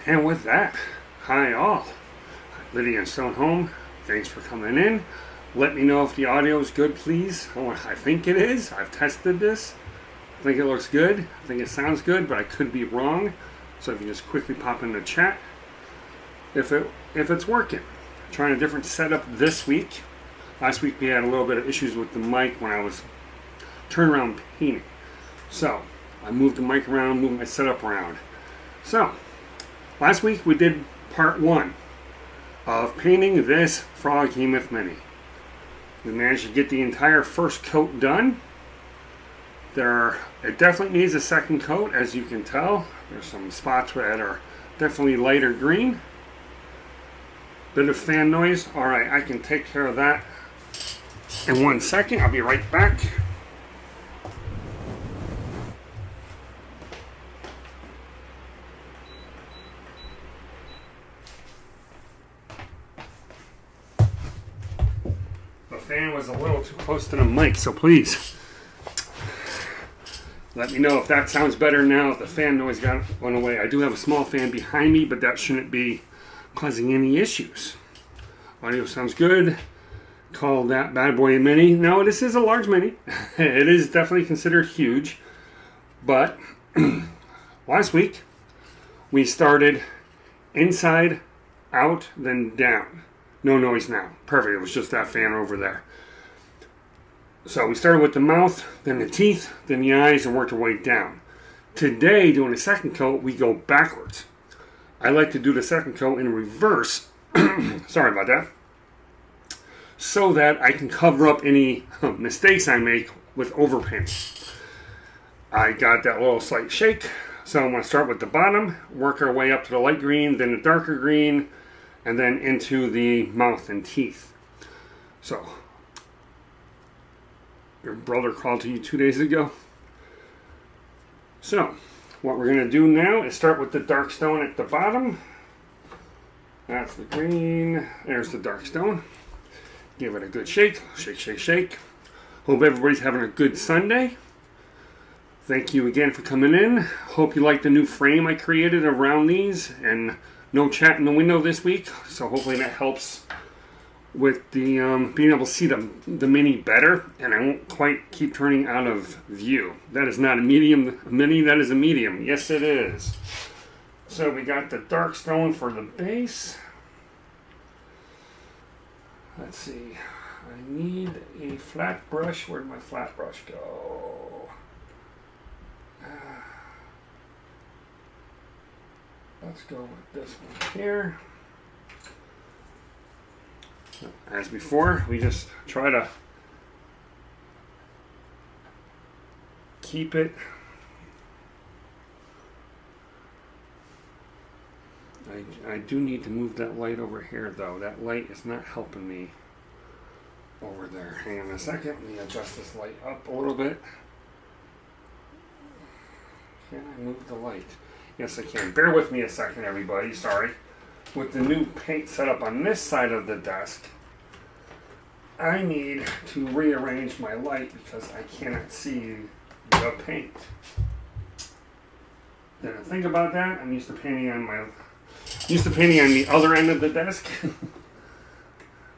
And with that, hi all. Lydia and Stone Home, thanks for coming in. Let me know if the audio is good, please. Oh, I think it is. I've tested this. I think it looks good. I think it sounds good, but I could be wrong. So if you just quickly pop in the chat if it's working. Trying a different setup this week. Last week we had a little bit of issues with the mic when I was turnaround painting. So I moved the mic around, moved my setup around. So last week we did part 1 of painting this Froghemoth mini. We managed to get the entire first coat done. It definitely needs a second coat, as you can tell. There's some spots that are definitely lighter green. Bit of fan noise. Alright, I can take care of that in 1 second. I'll be right back. The fan was a little too close to the mic, so please let me know if that sounds better now, if the fan noise went away. I do have a small fan behind me, but that shouldn't be causing any issues. Audio sounds good. Call that bad boy a mini. Now, this is a large mini. It is definitely considered huge. But last week, we started inside, out, then down. No noise now. Perfect. It was just that fan over there. So we started with the mouth, then the teeth, then the eyes, and worked our way down. Today, doing the second coat, we go backwards. I like to do the second coat in reverse. Sorry about that. So that I can cover up any mistakes I make with overpainting. I got that little slight shake. So I'm going to start with the bottom, work our way up to the light green, then the darker green, and then into the mouth and teeth. So, your brother called to you 2 days ago. So, what we're going to do now is start with the dark stone at the bottom. That's the green. There's the dark stone. Give it a good shake. Shake, shake, shake. Hope everybody's having a good Sunday. Thank you again for coming in. Hope you like the new frame I created around these. And no chat in the window this week. So hopefully that helps with the being able to see the mini better. And I won't quite keep turning out of view. That is not a medium mini. That is a medium. Yes, it is. So we got the dark stone for the base. Let's see. I need a flat brush. Where'd my flat brush go? Let's go with this one here. As before, we just try to keep it I do need to move that light over here, though. That light is not helping me over there. Hang on a second. Let me adjust this light up a little bit. Can I move the light? Yes, I can. Bear with me a second, everybody. Sorry. With the new paint set up on this side of the desk, I need to rearrange my light because I cannot see the paint. Didn't think about that. I'm used to painting on the other end of the desk.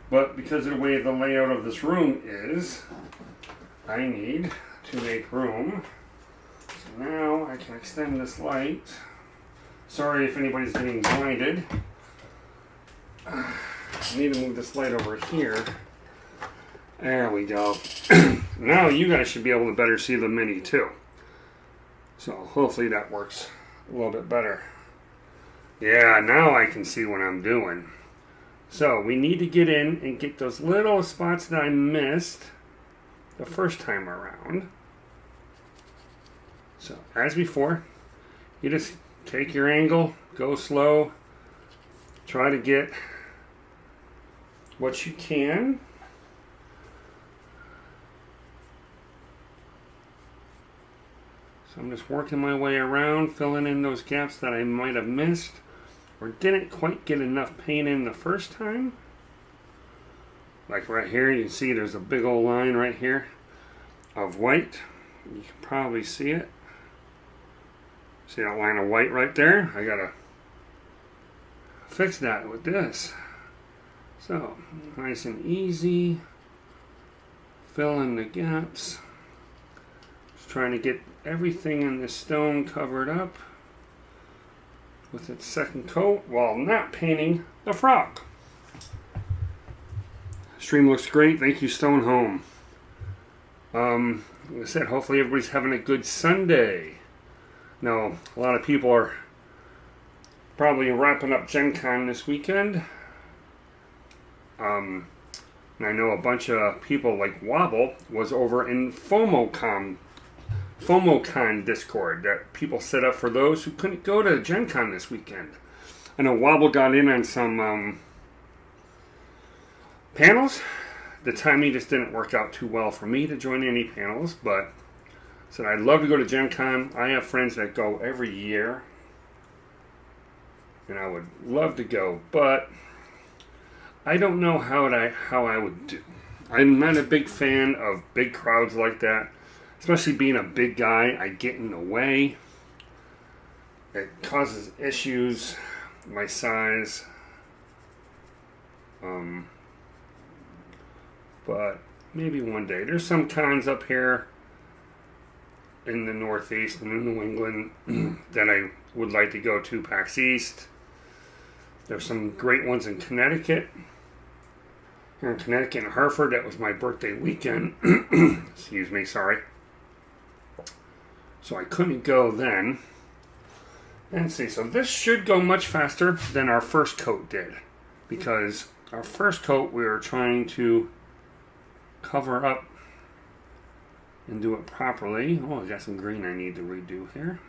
But because of the way the layout of this room is, I need to make room. So now I can extend this light. Sorry if anybody's getting blinded. I need to move this light over here. There we go. Now you guys should be able to better see the mini too. So hopefully that works a little bit better. Yeah, now I can see what I'm doing. So we need to get in and get those little spots that I missed the first time around. So as before, you just take your angle, go slow, try to get what you can. So I'm just working my way around, filling in those gaps that I might have missed or didn't quite get enough paint in the first time. Like right here, you can see there's a big old line right here of white. You can probably see it. See that line of white right there? I gotta fix that with this. So, nice and easy. Fill in the gaps. Just trying to get everything in the stone covered up with its second coat while not painting the frog. Stream looks great. Thank you, Stone Home. Like I said, hopefully everybody's having a good Sunday. Now, a lot of people are probably wrapping up Gen Con this weekend. And I know a bunch of people like Wobble was over in FOMOCon Discord that people set up for those who couldn't go to Gen Con this weekend. I know Wobble got in on some panels. The timing just didn't work out too well for me to join any panels, but said I'd love to go to Gen Con. I have friends that go every year, and I would love to go, but I don't know how I would do. I'm not a big fan of big crowds like that, especially being a big guy. I get in the way. It causes issues. My size. But maybe one day. There's some cons up here in the Northeast and in New England that I would like to go to. PAX East. There's some great ones in Connecticut. Here in Connecticut and Hartford, that was my birthday weekend. Excuse me, sorry. So I couldn't go then. And see, so this should go much faster than our first coat did. Because our first coat we were trying to cover up and do it properly. Oh, I got some green I need to redo here.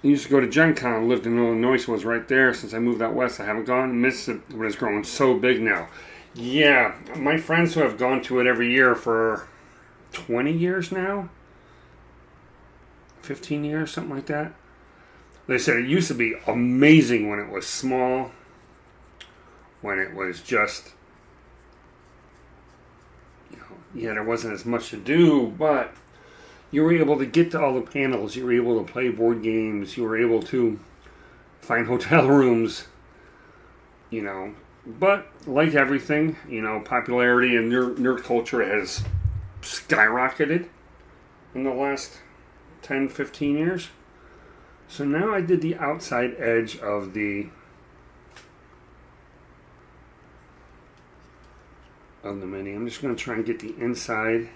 I used to go to Gen Con, lived in Illinois, was right there. Since I moved out west, I haven't gone. Missed it, but it's growing so big now. Yeah, my friends who have gone to it every year for 20 years now, 15 years, something like that. They said it used to be amazing when it was small, when it was just, yeah, there wasn't as much to do, but you were able to get to all the panels. You were able to play board games. You were able to find hotel rooms, But like everything, popularity and nerd culture has skyrocketed in the last 10, 15 years. So now I did the outside edge of the mini. I'm just going to try and get the inside.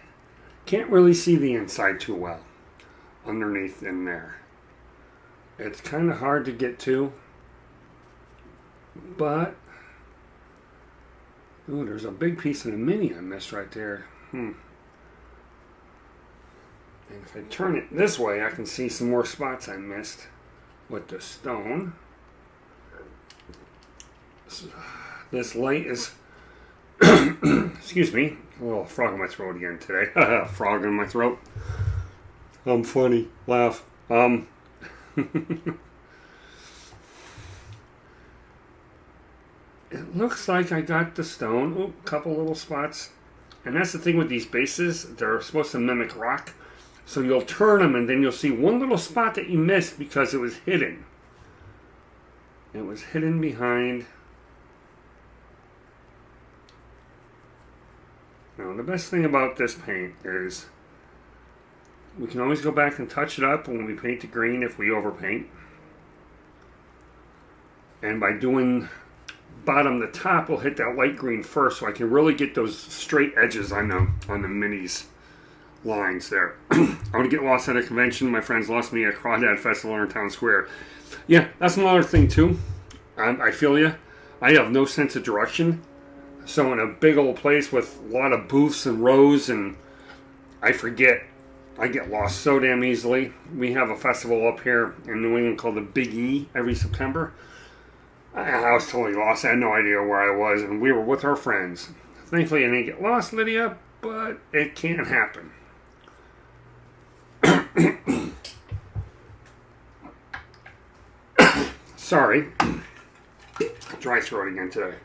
Can't really see the inside too well underneath in there. It's kind of hard to get to, but ooh, there's a big piece of the mini I missed right there. And if I turn it this way, I can see some more spots I missed with the stone. This light is excuse me, a little frog in my throat again today. Frog in my throat. I'm funny. Laugh. It looks like I got the stone. Oh, a couple little spots. And that's the thing with these bases. They're supposed to mimic rock. So you'll turn them and then you'll see one little spot that you missed because it was hidden. It was hidden behind. Now, the best thing about this paint is we can always go back and touch it up when we paint the green if we overpaint. And by doing bottom to top, we'll hit that light green first so I can really get those straight edges on the minis lines there. I want to get lost at a convention. My friends lost me at Crawdad Festival in Town Square. Yeah, that's another thing too. I feel you. I have no sense of direction. So in a big old place with a lot of booths and rows, and I forget. I get lost so damn easily. We have a festival up here in New England called the Big E every September. I was totally lost. I had no idea where I was, and we were with our friends. Thankfully, I didn't get lost, Lydia, but it can happen. Sorry. Dry throat again today.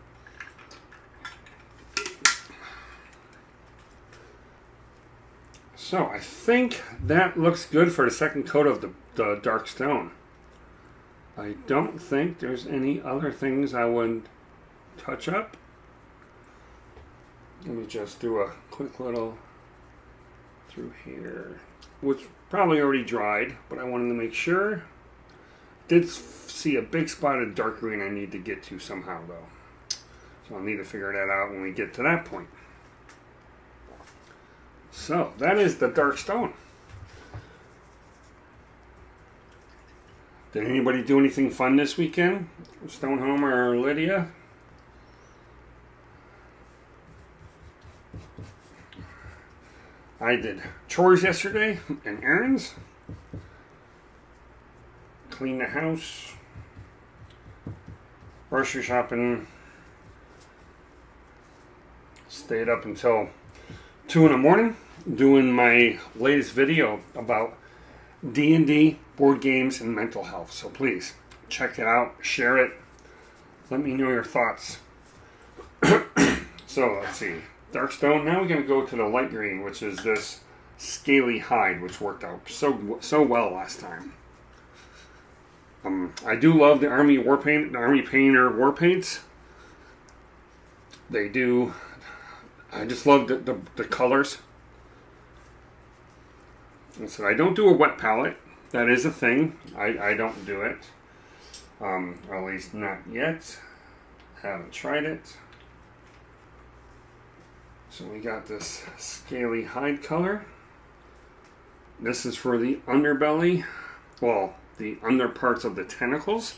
So I think that looks good for the second coat of the dark stone. I don't think there's any other things I would touch up. Let me just do a quick little through here, which probably already dried, but I wanted to make sure. Did see a big spot of dark green I need to get to somehow though. So I'll need to figure that out when we get to that point. So that is the dark stone. Did anybody do anything fun this weekend? Stoneholmer or Lydia? I did chores yesterday and errands. Cleaned the house. Grocery shopping. Stayed up until 2 in the morning doing my latest video about D&D, board games, and mental health. So please, check it out, share it, let me know your thoughts. So, let's see. Dark stone. Now we're going to go to the light green, which is this scaly hide, which worked out so well last time. I do love the Army Painter war paints. They do. I just love the colors. And so I don't do a wet palette. That is a thing. I don't do it. At least not yet. Haven't tried it. So we got this scaly hide color. This is for the underbelly. Well, the under parts of the tentacles.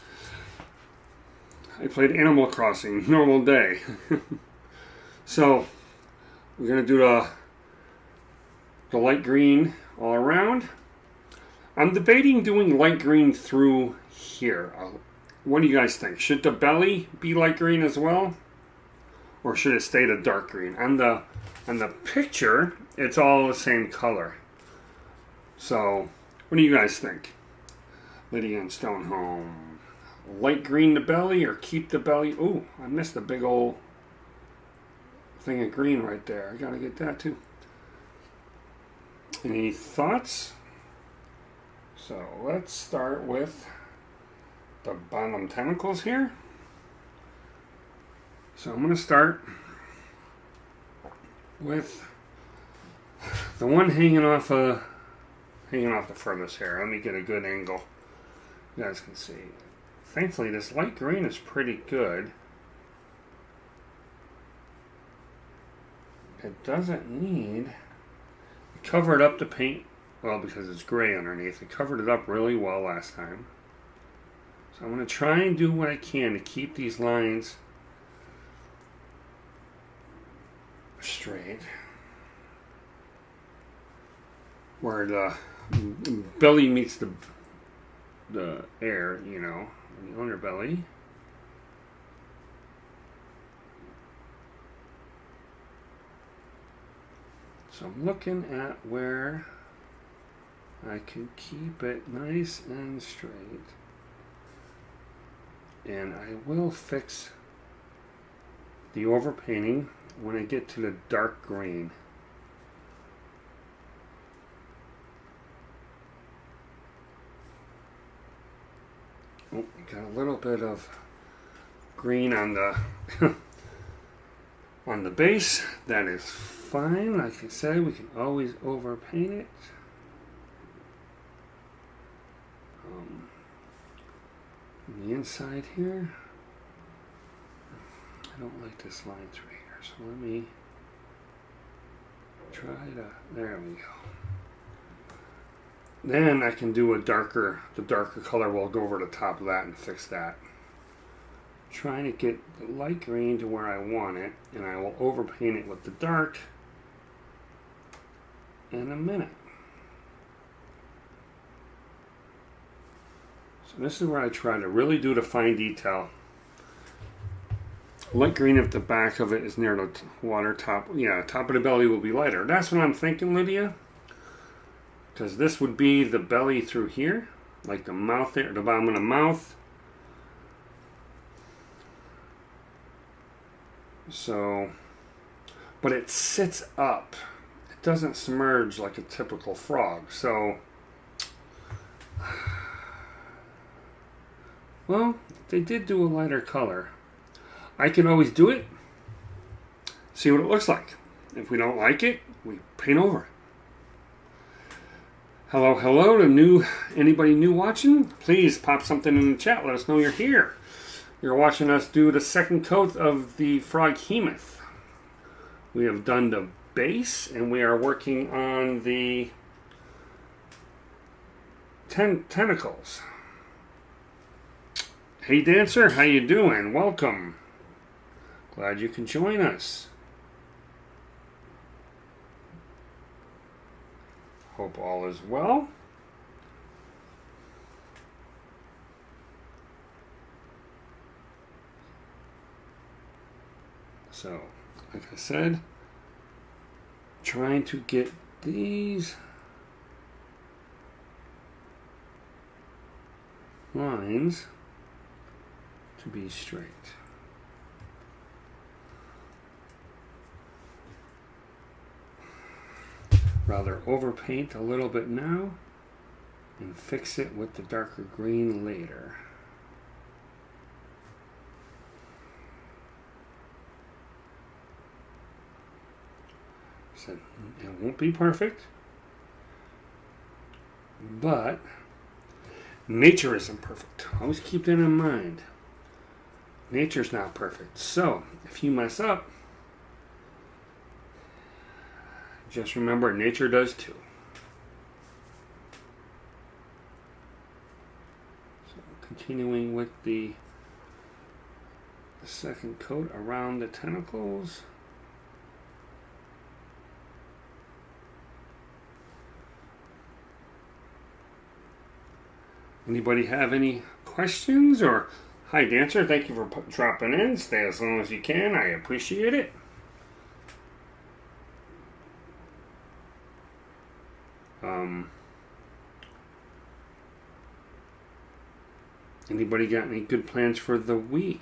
I played Animal Crossing, normal day. So we're going to do the light green all around. I'm debating doing light green through here. What do you guys think? Should the belly be light green as well? Or should it stay the dark green? On the picture, it's all the same color. So, what do you guys think? Lydia and Stoneholm. Light green the belly or keep the belly? Ooh, I missed a big old thing of green right there. I gotta get that too. Any thoughts? So let's start with the bottom tentacles here. So I'm going to start with the one hanging off the furthest here. Let me get a good angle. You guys can see. Thankfully, this light green is pretty good. It doesn't need. It covered up the paint, well, because it's gray underneath. It covered it up really well last time. So I'm going to try and do what I can to keep these lines straight. Where the belly meets the air, you know, and the underbelly. So I'm looking at where I can keep it nice and straight. And I will fix the overpainting when I get to the dark green. Oh, got a little bit of green on the on the base. That is fine. Like I said, we can always overpaint it. On the inside here, I don't like this line through here, so let me try to, there we go. Then I can do the darker color will go over the top of that and fix that. Trying to get the light green to where I want it, and I will overpaint it with the dark in a minute. So this is where I try to really do the fine detail. Light green if the back of it is near the water top. Yeah, top of the belly will be lighter. That's what I'm thinking, Lydia. Because this would be the belly through here, like the mouth there, the bottom of the mouth. So, but it sits up. It doesn't submerge like a typical frog. So, Well, they did do a lighter color. I can always do it, see what it looks like. If we don't like it, we paint over it. Hello to anybody new watching. Please pop something in the chat. Let us know you're here. You're watching us do the second coat of the Froghemoth. We have done the base, and we are working on the tentacles. Hey Dancer, how you doing? Welcome. Glad you can join us. Hope all is well. So, like I said, trying to get these lines to be straight. Rather overpaint a little bit now and fix it with the darker green later. So it won't be perfect, but nature isn't perfect. Always keep that in mind. Nature's not perfect. So if you mess up, just remember nature does too. So continuing with the second coat around the tentacles. Anybody have any questions? Or hi Dancer, thank you for dropping in. Stay as long as you can. I appreciate it. Anybody got any good plans for the week?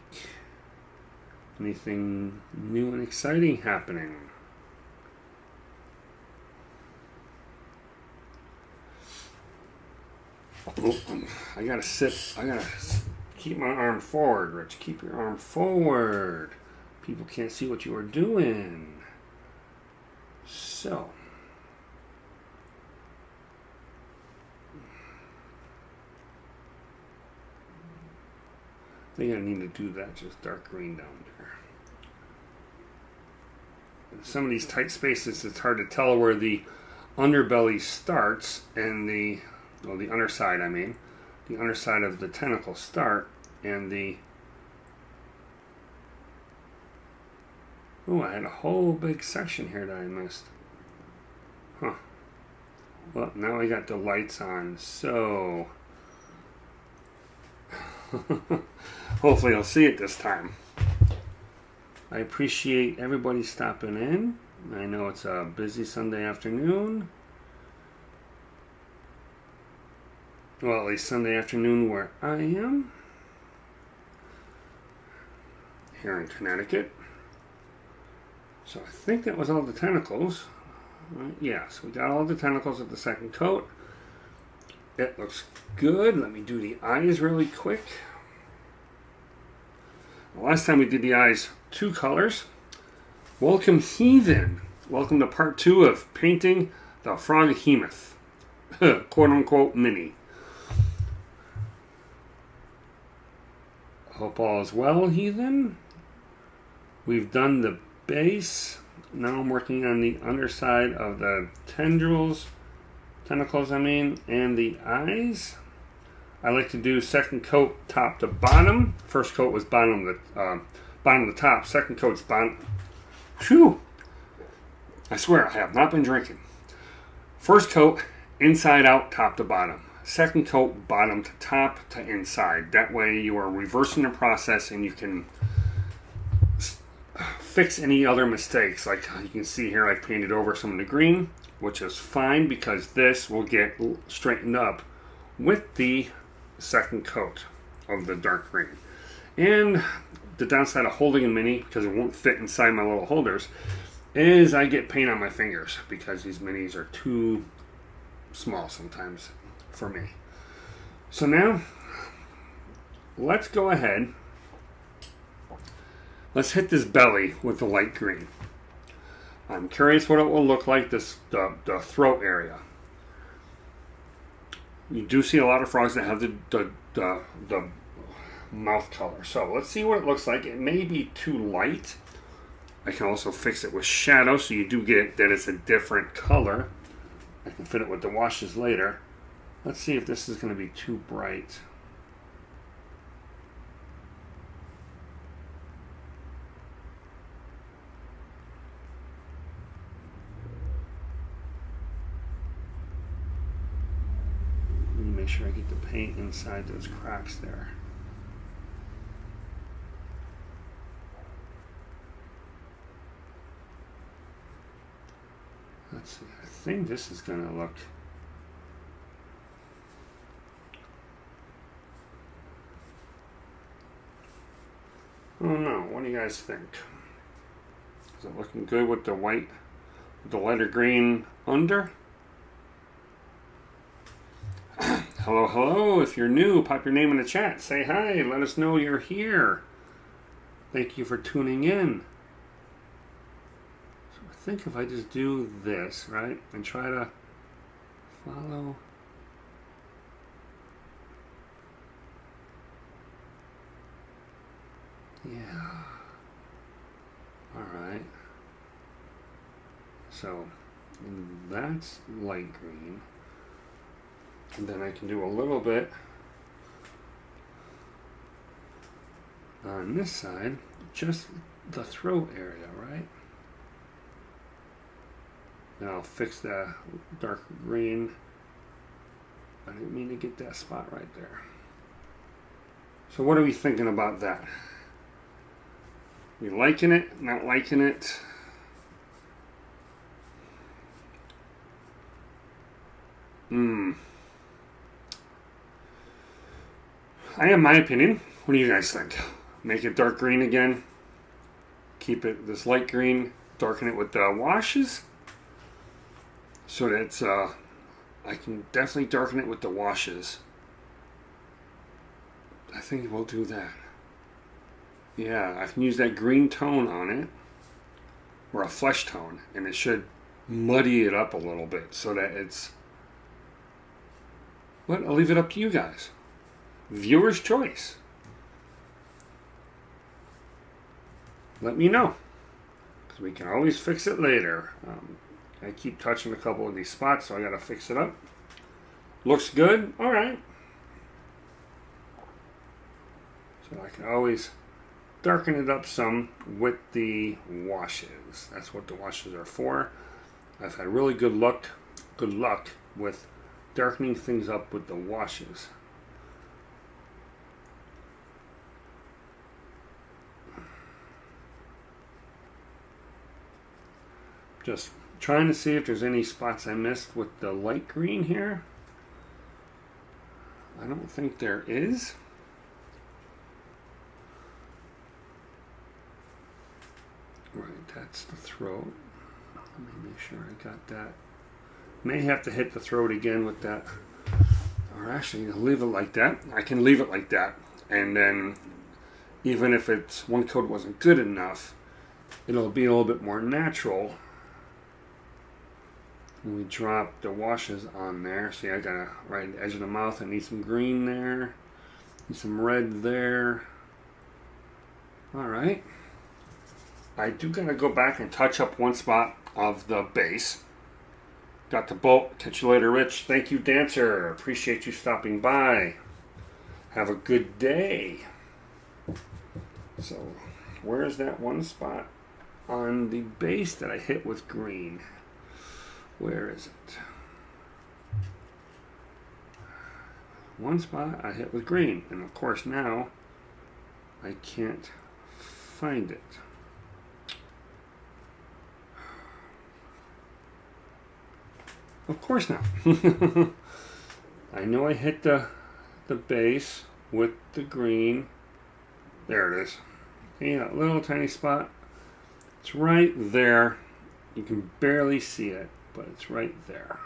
Anything new and exciting happening? Oh, I gotta keep my arm forward, Rich. Keep your arm forward. People can't see what you are doing. So. I think I need to do that, just dark green down there. Some of these tight spaces, it's hard to tell where the underbelly starts and the underside, the underside of the tentacle start and the... Oh, I had a whole big section here that I missed. Huh. Well, now I got the lights on, so... Hopefully you'll see it this time. I appreciate everybody stopping in. I know it's a busy Sunday afternoon. Well, at least Sunday afternoon where I am. Here in Connecticut. So I think that was all the tentacles. Yeah, so we got all the tentacles of the second coat. It looks good. Let me do the eyes really quick. The last time we did the eyes, 2 colors. Welcome Heathen. Welcome to part 2 of painting the Froghemoth. Quote unquote mini. Hope all is well, Heathen. We've done the base. Now I'm working on the underside of the tentacles, and the eyes. I like to do second coat top to bottom. First coat was bottom of the top. Second coat's bottom. Phew! I swear I have not been drinking. First coat inside out, top to bottom. Second coat bottom to top to inside. That way you are reversing the process and you can fix any other mistakes. Like you can see here, I painted over some of the green, which is fine because this will get straightened up with the second coat of the dark green. And the downside of holding a mini, because it won't fit inside my little holders, is I get paint on my fingers because these minis are too small sometimes for me. So now let's go ahead. Let's hit this belly with the light green. I'm curious what it will look like, the throat area. You do see a lot of frogs that have the mouth color. So let's see what it looks like. It may be too light. I can also fix it with shadow so you do get that it's a different color. I can fit it with the washes later. Let's see if this is going to be too bright. Let me make sure I get the paint inside those cracks there. Let's see, I think this is going to look... Oh no, what do you guys think? Is it looking good with the white, with the lighter green under? Hello, hello. If you're new, pop your name in the chat. Say hi. Let us know you're here. Thank you for tuning in. So I think if I just do this, right, and try to follow. Yeah. All right. So that's light green. And then I can do a little bit on this side, just the throat area, right? Now I'll fix the dark green. I didn't mean to get that spot right there. So what are we thinking about that? We liking it? Not liking it? I have my opinion. What do you guys think? Make it dark green again. Keep it this light green. Darken it with the washes. So that it's, I can definitely darken it with the washes. I think we'll do that. Yeah, I can use that green tone on it. Or a flesh tone. And it should muddy it up a little bit so that it's... But I'll leave it up to you guys. Viewer's choice. Let me know. Because we can always fix it later. I keep touching a couple of these spots, so I got to fix it up. Looks good. All right. So I can always darken it up some with the washes. That's what the washes are for. I've had really good luck with darkening things up with the washes. Just trying to see if there's any spots I missed with the light green here. I don't think there is. Right, that's the throat. Let me make sure I got that. May have to hit the throat again with that. Or actually, I'll leave it like that. I can leave it like that. And then, even if it's one coat wasn't good enough, it'll be a little bit more natural. We drop the washes on there. See, I got right at the edge of the mouth. I need some green there. Need some red there. Alright. I do gotta go back and touch up one spot of the base. Got the bolt. Catch you later, Rich. Thank you, Dancer. Appreciate you stopping by. Have a good day. So, where's that one spot on the base that I hit with green? Where is it? One spot I hit with green. And of course now I can't find it. Of course not. I know I hit the base with the green. There it is. Yeah, little tiny spot. It's right there. You can barely see it, but it's right there.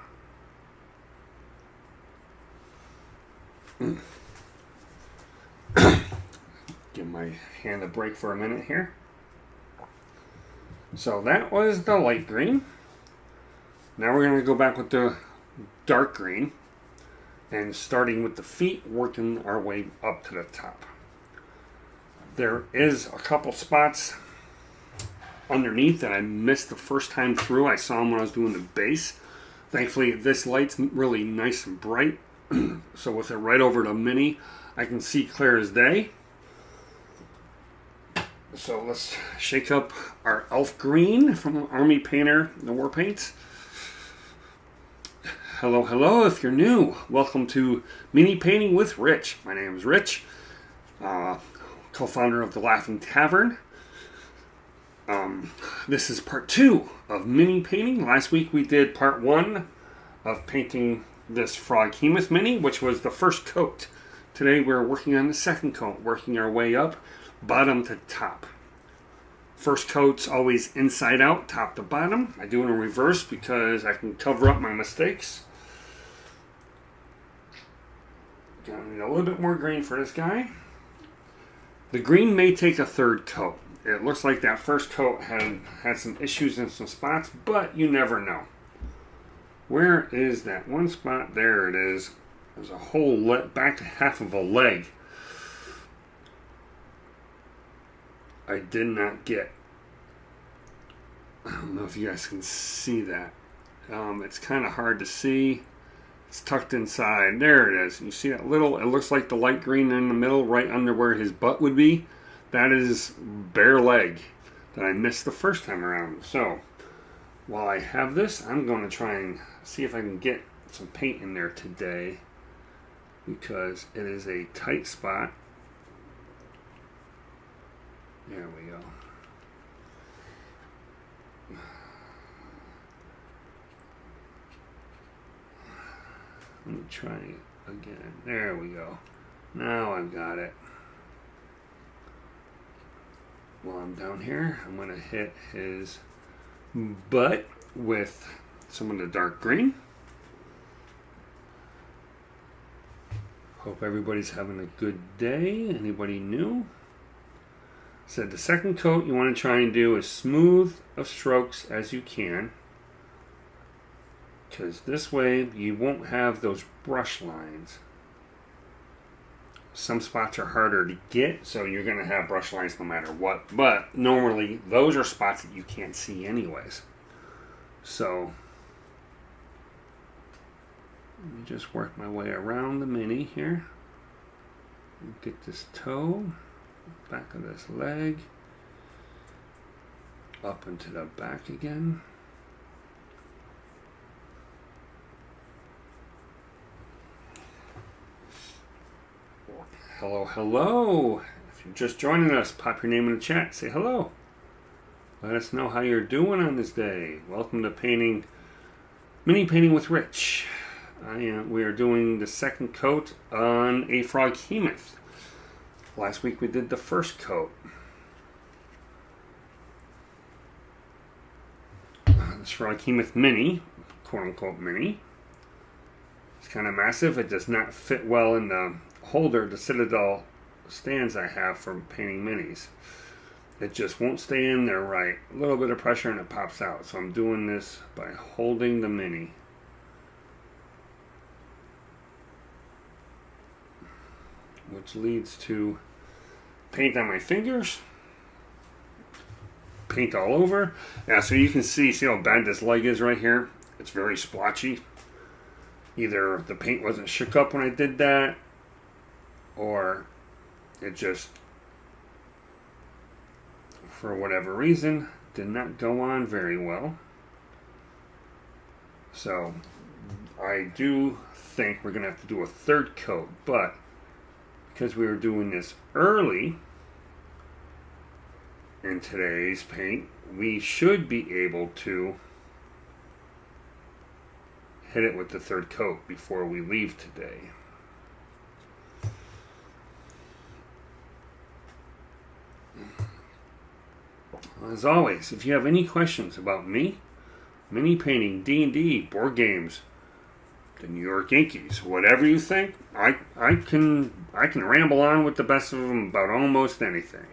Give my hand a break for a minute here. So that was the light green. Now we're going to go back with the dark green. And starting with the feet, working our way up to the top. There is a couple spots underneath that I missed the first time through. I saw them when I was doing the base. Thankfully, this light's really nice and bright. So with it right over the mini, I can see clear as day. So let's shake up our elf green from Army Painter, the War Paints. Hello, hello, if you're new. Welcome to Mini Painting with Rich. My name is Rich, co-founder of the Laughing Tavern. This is part 2 of mini painting. Last week we did part 1 of painting this Froghemoth mini, which was the first coat. Today we're working on the second coat, working our way up, bottom to top. First coat's always inside out, top to bottom. I do it in reverse because I can cover up my mistakes. Gonna need a little bit more green for this guy. The green may take a third coat. It looks like that first coat had some issues in some spots, but you never know. Where is that one spot? There it is. There's a whole back to half of a leg. I did not get. I don't know if you guys can see that. It's kind of hard to see. It's tucked inside. There it is. You see that little, it looks like the light green in the middle, right under where his butt would be. That is bare leg that I missed the first time around. So, while I have this, I'm going to try and see if I can get some paint in there today, because it is a tight spot. There we go. Let me try it again. There we go. Now I've got it. While I'm down here, I'm going to hit his butt with some of the dark green. Hope everybody's having a good day. Anybody new? Said the second coat you want to try and do as smooth of strokes as you can, because this way you won't have those brush lines. Some spots are harder to get, so you're going to have brush lines no matter what, but normally those are spots that you can't see anyways. So let me just work my way around the mini here. Get this toe, back of this leg, up into the back again. Hello, hello. If you're just joining us, pop your name in the chat. Say hello. Let us know how you're doing on this day. Welcome to Mini Painting with Rich. We are doing the second coat on a Froghemoth. Last week we did the first coat. This Froghemoth mini, quote unquote mini. It's kind of massive. It does not fit well in the holder, the Citadel stands I have for painting minis. It just won't stay in there right. A little bit of pressure and it pops out. So I'm doing this by holding the mini. Which leads to paint on my fingers. Paint all over. Yeah, so you can see how bad this leg is right here. It's very splotchy. Either the paint wasn't shook up when I did that, or it just, for whatever reason, did not go on very well. So I do think we're going to have to do a third coat, but because we were doing this early in today's paint, we should be able to hit it with the third coat before we leave today. As always, if you have any questions about me, mini painting, D&D, board games, the New York Yankees. Whatever you think, I can ramble on with the best of them about almost anything.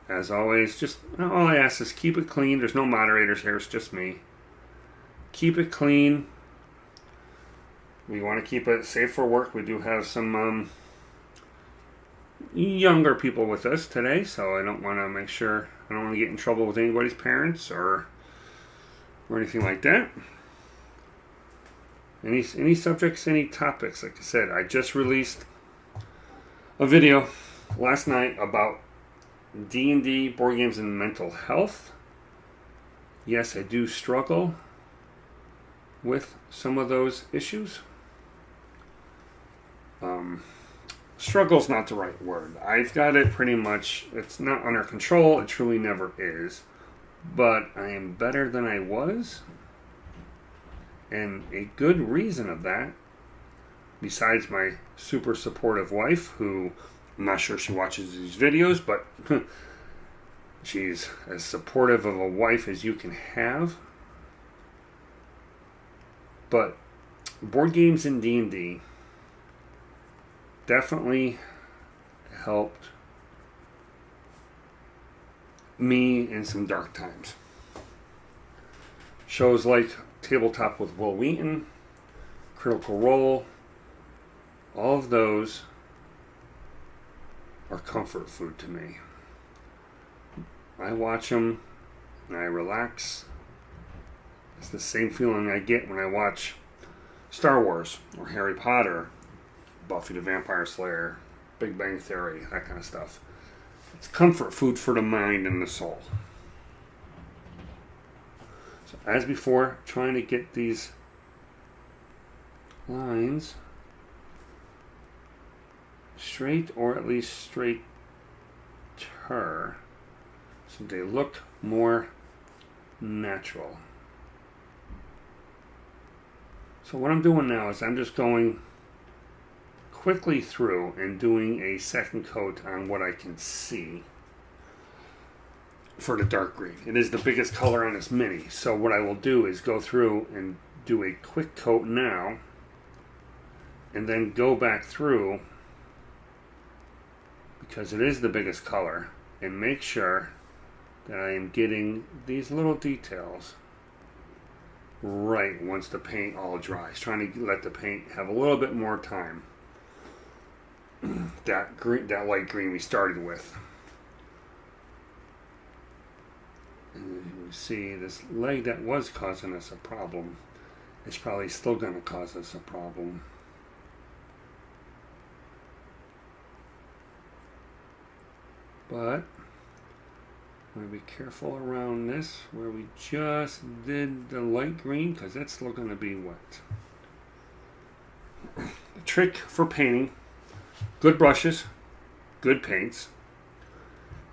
As always, just all I ask is keep it clean. There's no moderators here. It's just me. Keep it clean. We want to keep it safe for work. We do have some younger people with us today, so I don't want to make sure I don't want to get in trouble with anybody's parents or anything like that. Any subjects, any topics. Like I said, I just released a video last night about D&D, board games, and mental health. Yes, I do struggle with some of those issues. Struggle's not the right word. I've got it pretty much, it's not under control. It truly never is. But I am better than I was. And a good reason of that, besides my super supportive wife, who I'm not sure she watches these videos, but she's as supportive of a wife as you can have. But board games and D&D definitely helped me in some dark times. Shows like Tabletop with Will Wheaton, Critical Role, all of those are comfort food to me. I watch them and I relax. It's the same feeling I get when I watch Star Wars or Harry Potter, Buffy the Vampire Slayer, Big Bang Theory, that kind of stuff. It's comfort food for the mind and the soul. So as before, trying to get these lines straight, or at least straighter, so they look more natural. So what I'm doing now is I'm just going quickly through and doing a second coat on what I can see for the dark green. It is the biggest color on this mini, so what I will do is go through and do a quick coat now and then go back through, because it is the biggest color, and make sure that I am getting these little details right once the paint all dries. Trying to let the paint have a little bit more time. That light green we started with. And you see this leg that was causing us a problem is probably still going to cause us a problem. But I'm going to be careful around this where we just did the light green, because it's still going to be wet. The trick for painting: good brushes, good paints,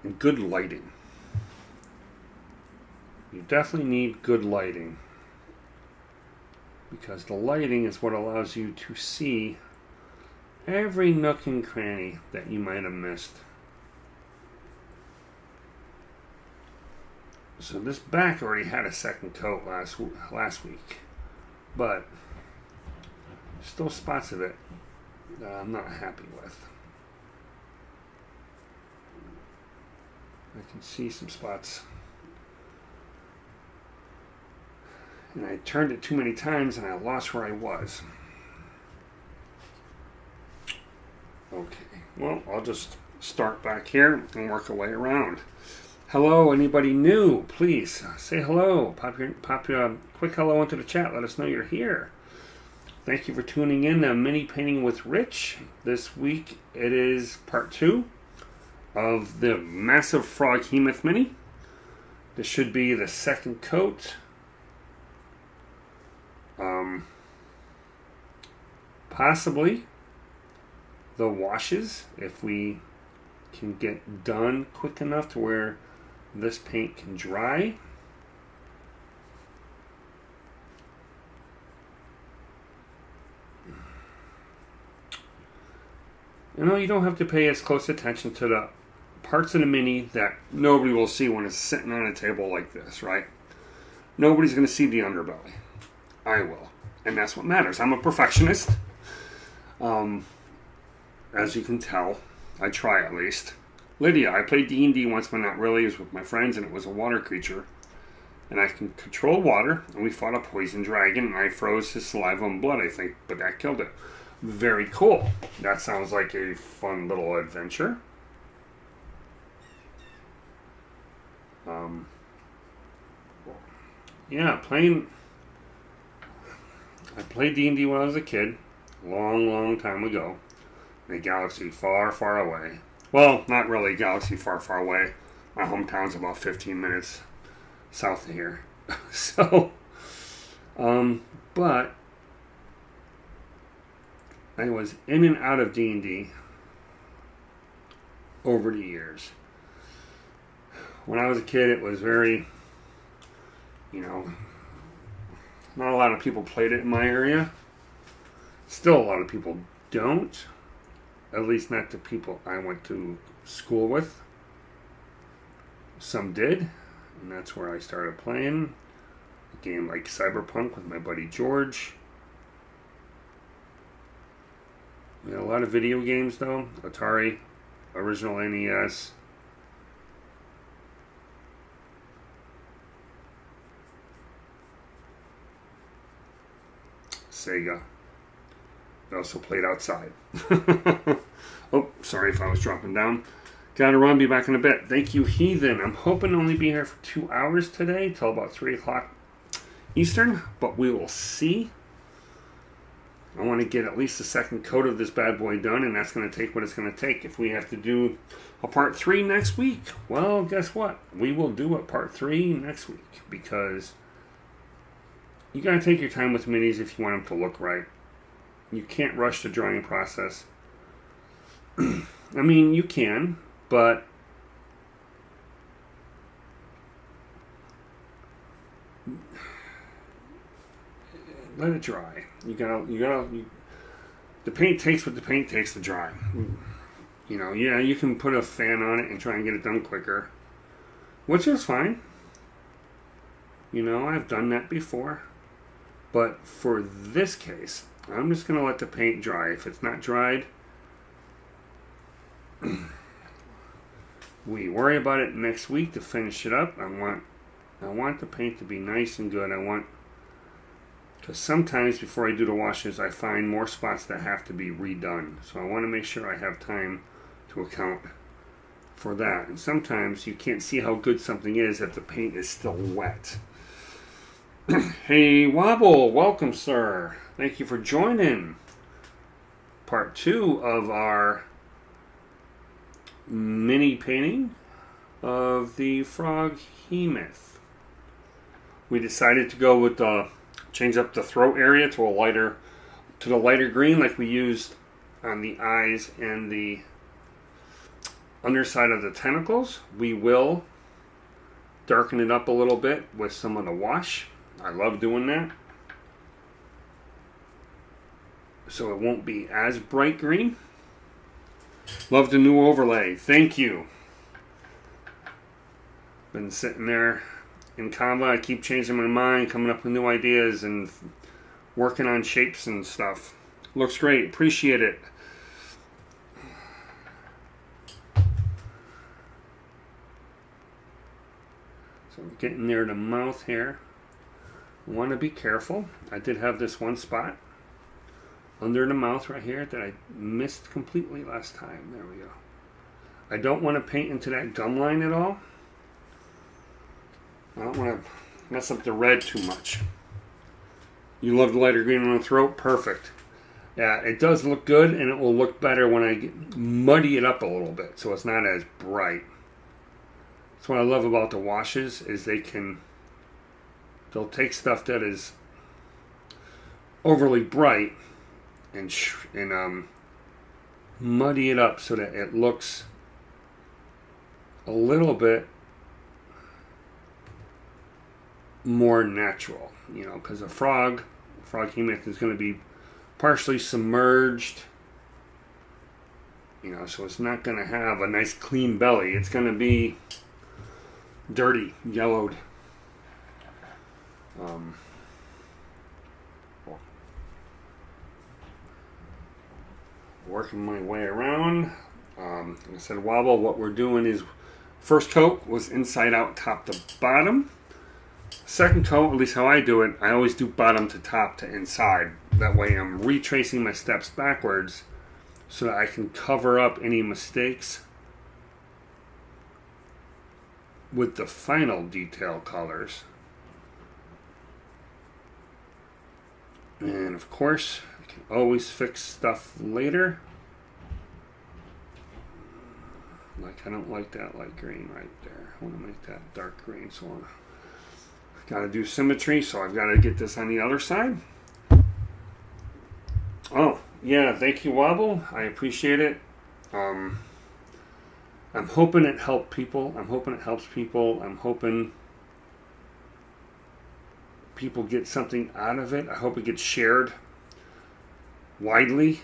and good lighting. You definitely need good lighting, because the lighting is what allows you to see every nook and cranny that you might have missed. So this back already had a second coat last week, but still spots of it that I'm not happy with. I can see some spots, and I turned it too many times and I lost where I was. Okay, well, I'll just start back here and work our way around. Hello, anybody new? Please say hello. Pop your quick hello into the chat. Let us know you're here. Thank you for tuning in to Mini Painting with Rich. This week it is part 2 of the massive Froghemoth mini. This should be the second coat. Possibly the washes, if we can get done quick enough to where this paint can dry. You know, you don't have to pay as close attention to the parts of the mini that nobody will see when it's sitting on a table like this, right? Nobody's going to see the underbelly. I will. And that's what matters. I'm a perfectionist. As you can tell, I try at least. Lydia, I played D&D once, but not really. It was with my friends, and it was a water creature. And I can control water, and we fought a poison dragon, and I froze his saliva and blood, I think, but that killed it. Very cool. That sounds like a fun little adventure. Yeah, I played D&D when I was a kid, long time ago, in a galaxy far, far away. Well, not really a galaxy far, far away. My hometown's about 15 minutes south of here. So, but I was in and out of D&D over the years. When I was a kid, it was very, not a lot of people played it in my area. Still, a lot of people don't. At least not the people I went to school with. Some did, and that's where I started playing a game like Cyberpunk with my buddy George. We had a lot of video games though. Atari, original NES. Sega. I also played outside. Oh, sorry if I was dropping down. Gotta run, be back in a bit. Thank you, Heathen. I'm hoping to only be here for 2 hours today, till about 3 o'clock Eastern, but we will see. I want to get at least the second coat of this bad boy done, and that's going to take what it's going to take. If we have to do a part 3 next week, well, guess what? We will do a part 3 next week, because you got to take your time with minis if you want them to look right. You can't rush the drawing process. I mean, you can, but let it dry. The paint takes what the paint takes to dry. Yeah, you can put a fan on it and try and get it done quicker, which is fine. I've done that before. But for this case, I'm just going to let the paint dry. If it's not dried, we worry about it next week to finish it up. I want the paint to be nice and good. Because sometimes before I do the washes, I find more spots that have to be redone. So I want to make sure I have time to account for that. And sometimes you can't see how good something is if the paint is still wet. Hey, Wobble, welcome, sir. Thank you for joining. Part 2 of our mini painting of the Froghemoth. We decided to go with change up the throat area to the lighter green, like we used on the eyes and the underside of the tentacles. We will darken it up a little bit with some of the wash. I love doing that. So it won't be as bright green. Love the new overlay. Thank you. Been sitting there in Canva. I keep changing my mind, coming up with new ideas and working on shapes and stuff. Looks great. Appreciate it. So we're getting near the mouth here. Want to be careful. I did have this one spot under the mouth right here that I missed completely last time. There we go. I don't want to paint into that gum line at all. I don't want to mess up the red too much. You love the lighter green on the throat? Perfect. Yeah, it does look good, and it will look better when I muddy it up a little bit so it's not as bright. That's what I love about the washes, is they'll take stuff that is overly bright and muddy it up so that it looks a little bit more natural. Because a Froghemoth is going to be partially submerged. So it's not going to have a nice clean belly. It's going to be dirty, yellowed. Um, working my way around. Like I said, wobble, what we're doing is first coat was inside out, top to bottom. Second coat, at least how I do it, I always do bottom to top to inside. That way I'm retracing my steps backwards so that I can cover up any mistakes with the final detail colors. And of course, I can always fix stuff later. Like, I don't like that light green right there. I want to make that dark green, so I've got to do symmetry, so I've got to get this on the other side. Oh, yeah, thank you, Wobble. I appreciate it. I'm hoping it helped people. I'm hoping it helps people. I'm hoping people get something out of it. I hope it gets shared widely.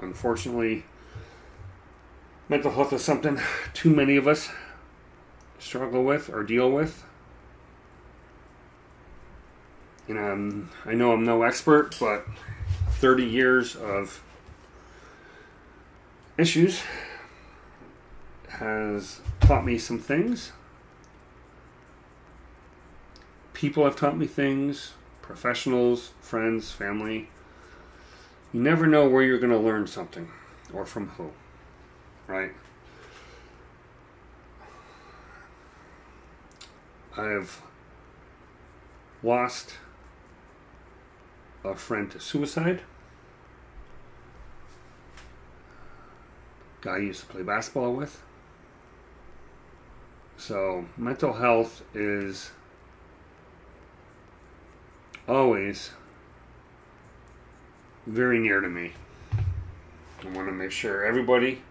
Unfortunately, mental health is something too many of us struggle with or deal with. And I know I'm no expert, but 30 years of issues has taught me some things. People have taught me things, professionals, friends, family. You never know where you're going to learn something or from who, right? I've lost a friend to suicide. Guy I used to play basketball with. So mental health is always very near to me. I want to make sure everybody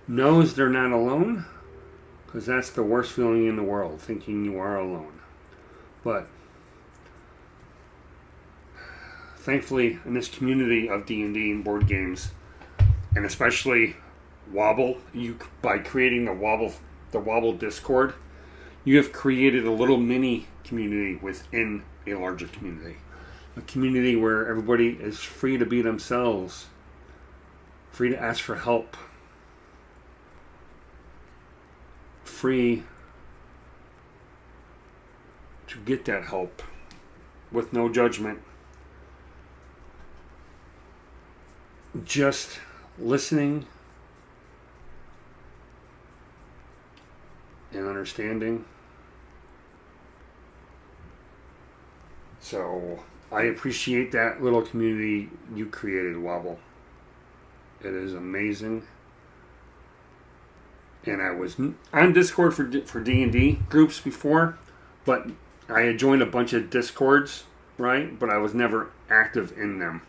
knows they're not alone, because that's the worst feeling in the world, thinking you are alone. But thankfully, in this community of D&D and board games, and especially Wobble, by creating the Wobble Discord, you have created a little mini community within a larger community. A community where everybody is free to be themselves, free to ask for help, free to get that help with no judgment. Just listening and understanding. So I appreciate that little community you created, Wobble. It is amazing. And I was on Discord for D&D groups before, but I had joined a bunch of Discords, right? But I was never active in them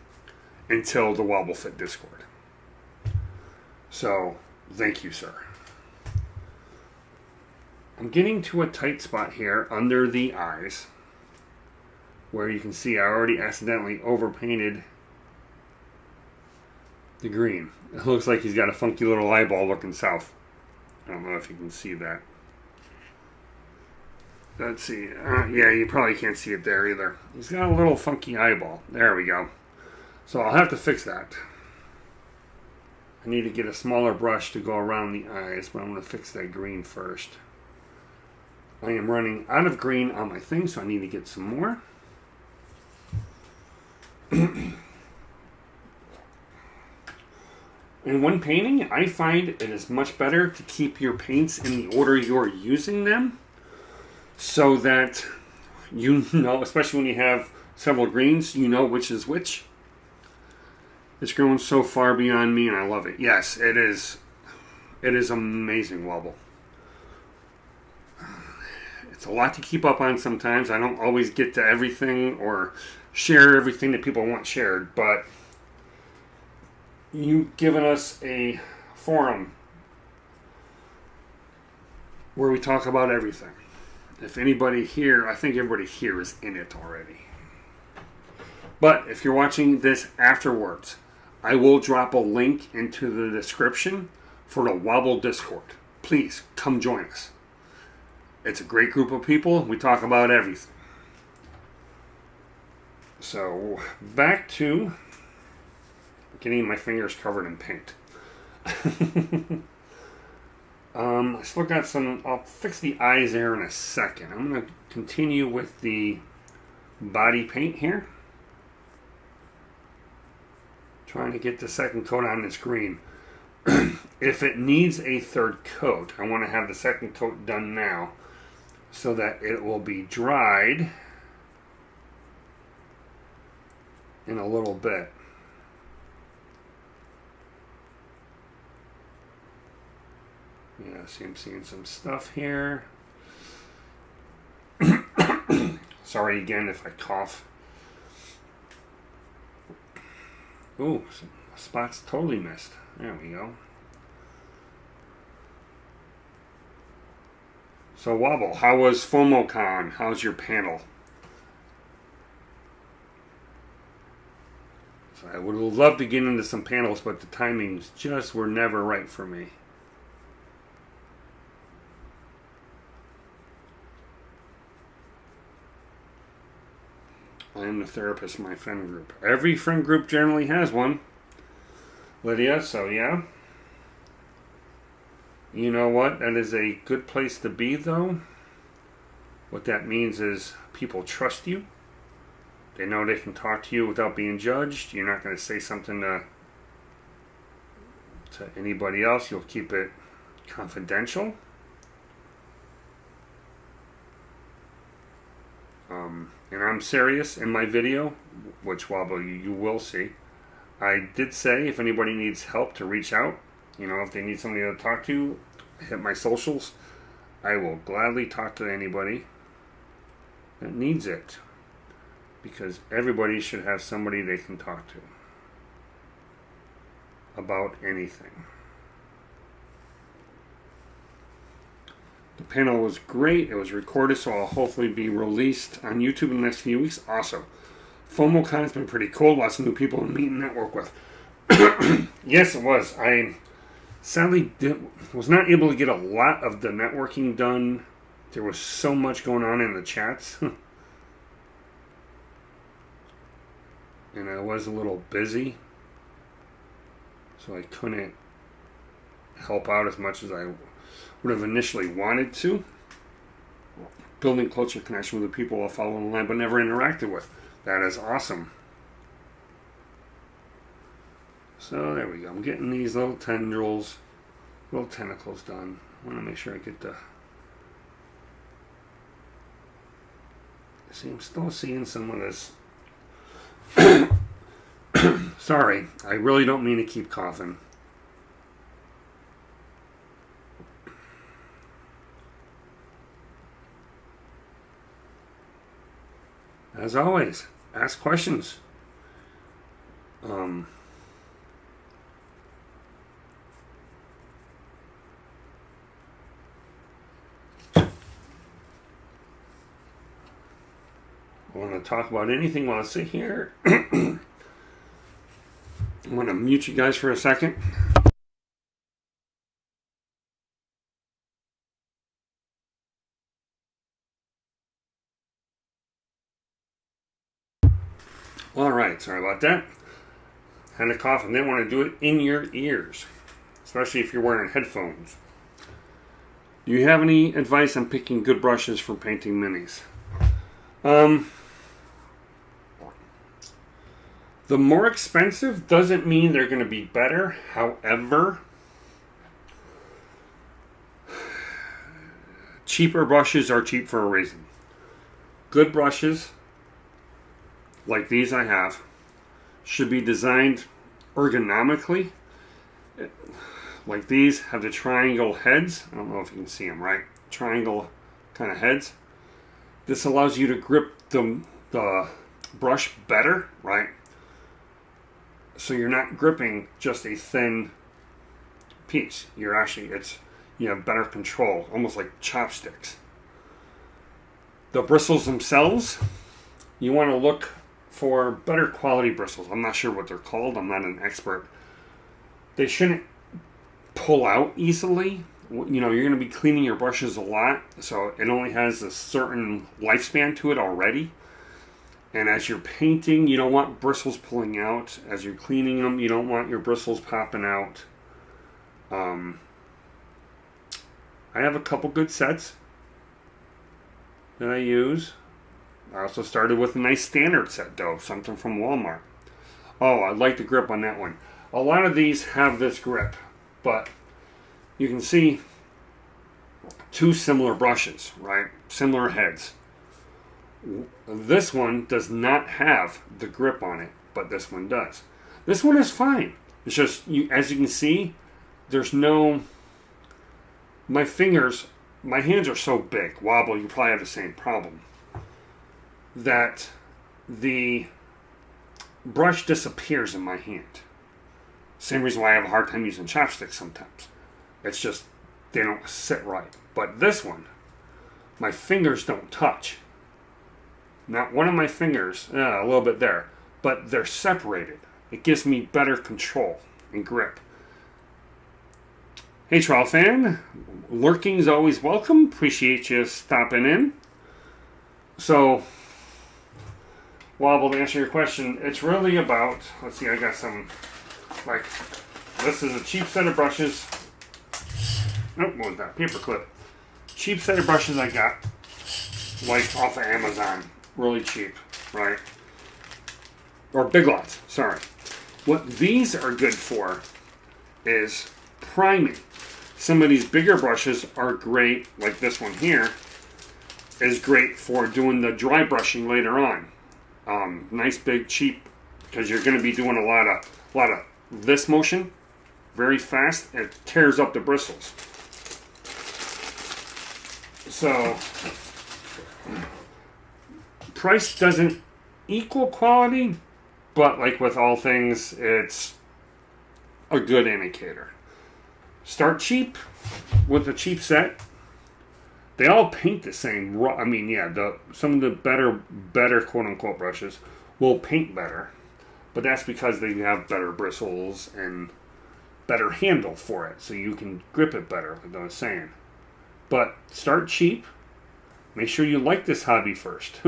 until the WobbleFit Discord. So, thank you, sir. I'm getting to a tight spot here under the eyes, where you can see I already accidentally overpainted the green. It looks like he's got a funky little eyeball looking south. I don't know if you can see that. Let's see. Yeah, you probably can't see it there either. He's got a little funky eyeball. There we go. So I'll have to fix that. I need to get a smaller brush to go around the eyes, but I'm going to fix that green first. I am running out of green on my thing, so I need to get some more. In one painting, I find it is much better to keep your paints in the order you're using them, so that you know, especially when you have several greens, you know which is which. It's grown so far beyond me, and I love it. Yes, it is. It is amazing, Wobble. It's a lot to keep up on sometimes. I don't always get to everything or share everything that people want shared, but you've given us a forum where we talk about everything. If anybody here, I think everybody here is in it already. But if you're watching this afterwards, I will drop a link into the description for the Wobble Discord. Please come join us. It's a great group of people. We talk about everything. So back to getting my fingers covered in paint. I still got some. I'll fix the eyes there in a second. I'm going to continue with the body paint here. Trying to get the second coat on this green. If it needs a third coat, I want to have the second coat done now so that it will be dried in a little bit. Yeah, see, I'm seeing some stuff here. Sorry again if I cough. Ooh, some spots totally missed. There we go. So Wobble, how was FOMOCon? How's your panel? So I would love to get into some panels, but the timings just were never right for me. I am the therapist in my friend group. Every friend group generally has one. Lydia, so yeah. You know what? That is a good place to be, though. What that means is people trust you. They know they can talk to you without being judged. You're not going to say something to anybody else. You'll keep it confidential. And I'm serious in my video, which Wobble you will see. I did say if anybody needs help to reach out, you know, if they need somebody to talk to, hit my socials. I will gladly talk to anybody that needs it, because everybody should have somebody they can talk to about anything. The panel was great. It was recorded, so I'll hopefully be released on YouTube in the next few weeks. Also, FOMOCon has been pretty cool. Lots of new people to meet and network with. Yes, it was. I sadly was not able to get a lot of the networking done. There was so much going on in the chats. And I was a little busy. So I couldn't help out as much as I would have initially wanted to. Building closer connection with the people I follow online but never interacted with. That is awesome. So there we go. I'm getting these little tendrils, little tentacles done. I want to make sure I get the... See, I'm still seeing some of this. Sorry, I really don't mean to keep coughing. As always, ask questions. I want to talk about anything while I sit here. I'm going to mute you guys for a second. Alright, sorry about that. Had a cough and didn't want to do it in your ears, especially if you're wearing headphones. Do you have any advice on picking good brushes for painting minis? The more expensive doesn't mean they're going to be better. However, cheaper brushes are cheap for a reason. Good brushes, like these I have, should be designed ergonomically. Like these have the triangle heads. I don't know if you can see them, right? Triangle kind of heads. This allows you to grip the brush better, right? So you're not gripping just a thin piece. You have better control, almost like chopsticks. The bristles themselves, you want to look for better quality bristles. I'm not sure what they're called. I'm not an expert. They shouldn't pull out easily. You know, you're going to be cleaning your brushes a lot, so it only has a certain lifespan to it already. And as you're painting, you don't want bristles pulling out. As you're cleaning them, you don't want your bristles popping out. I have a couple good sets that I use. I also started with a nice standard set though, something from Walmart. Oh, I like the grip on that one. A lot of these have this grip, but you can see two similar brushes, right? Similar heads. This one does not have the grip on it, but this one does. This one is fine. It's just, as you can see, there's no... My hands are so big, wobble, you probably have the same problem, that the brush disappears in my hand. Same reason why I have a hard time using chopsticks sometimes. It's just, they don't sit right. But this one, my fingers don't touch. Not one of my fingers, a little bit there, but they're separated. It gives me better control and grip. Hey, Trial fan, lurking's always welcome. Appreciate you stopping in. So, Wobble, to answer your question, it's really about, let's see, I got some, like, this is a cheap set of brushes. Nope, what was that? Paper clip. Cheap set of brushes I got, like, off of Amazon. Really cheap, right? Or Big Lots, sorry. What these are good for is priming. Some of these bigger brushes are great, like this one here, is great for doing the dry brushing later on. Nice, big, cheap, because you're going to be doing a lot of this motion very fast. It tears up the bristles. So, price doesn't equal quality, but like with all things, it's a good indicator. Start cheap with a cheap set. They all paint the same. I mean, yeah, some of the better quote-unquote brushes will paint better, but that's because they have better bristles and better handle for it, so you can grip it better, like I was saying. But start cheap. Make sure you like this hobby first.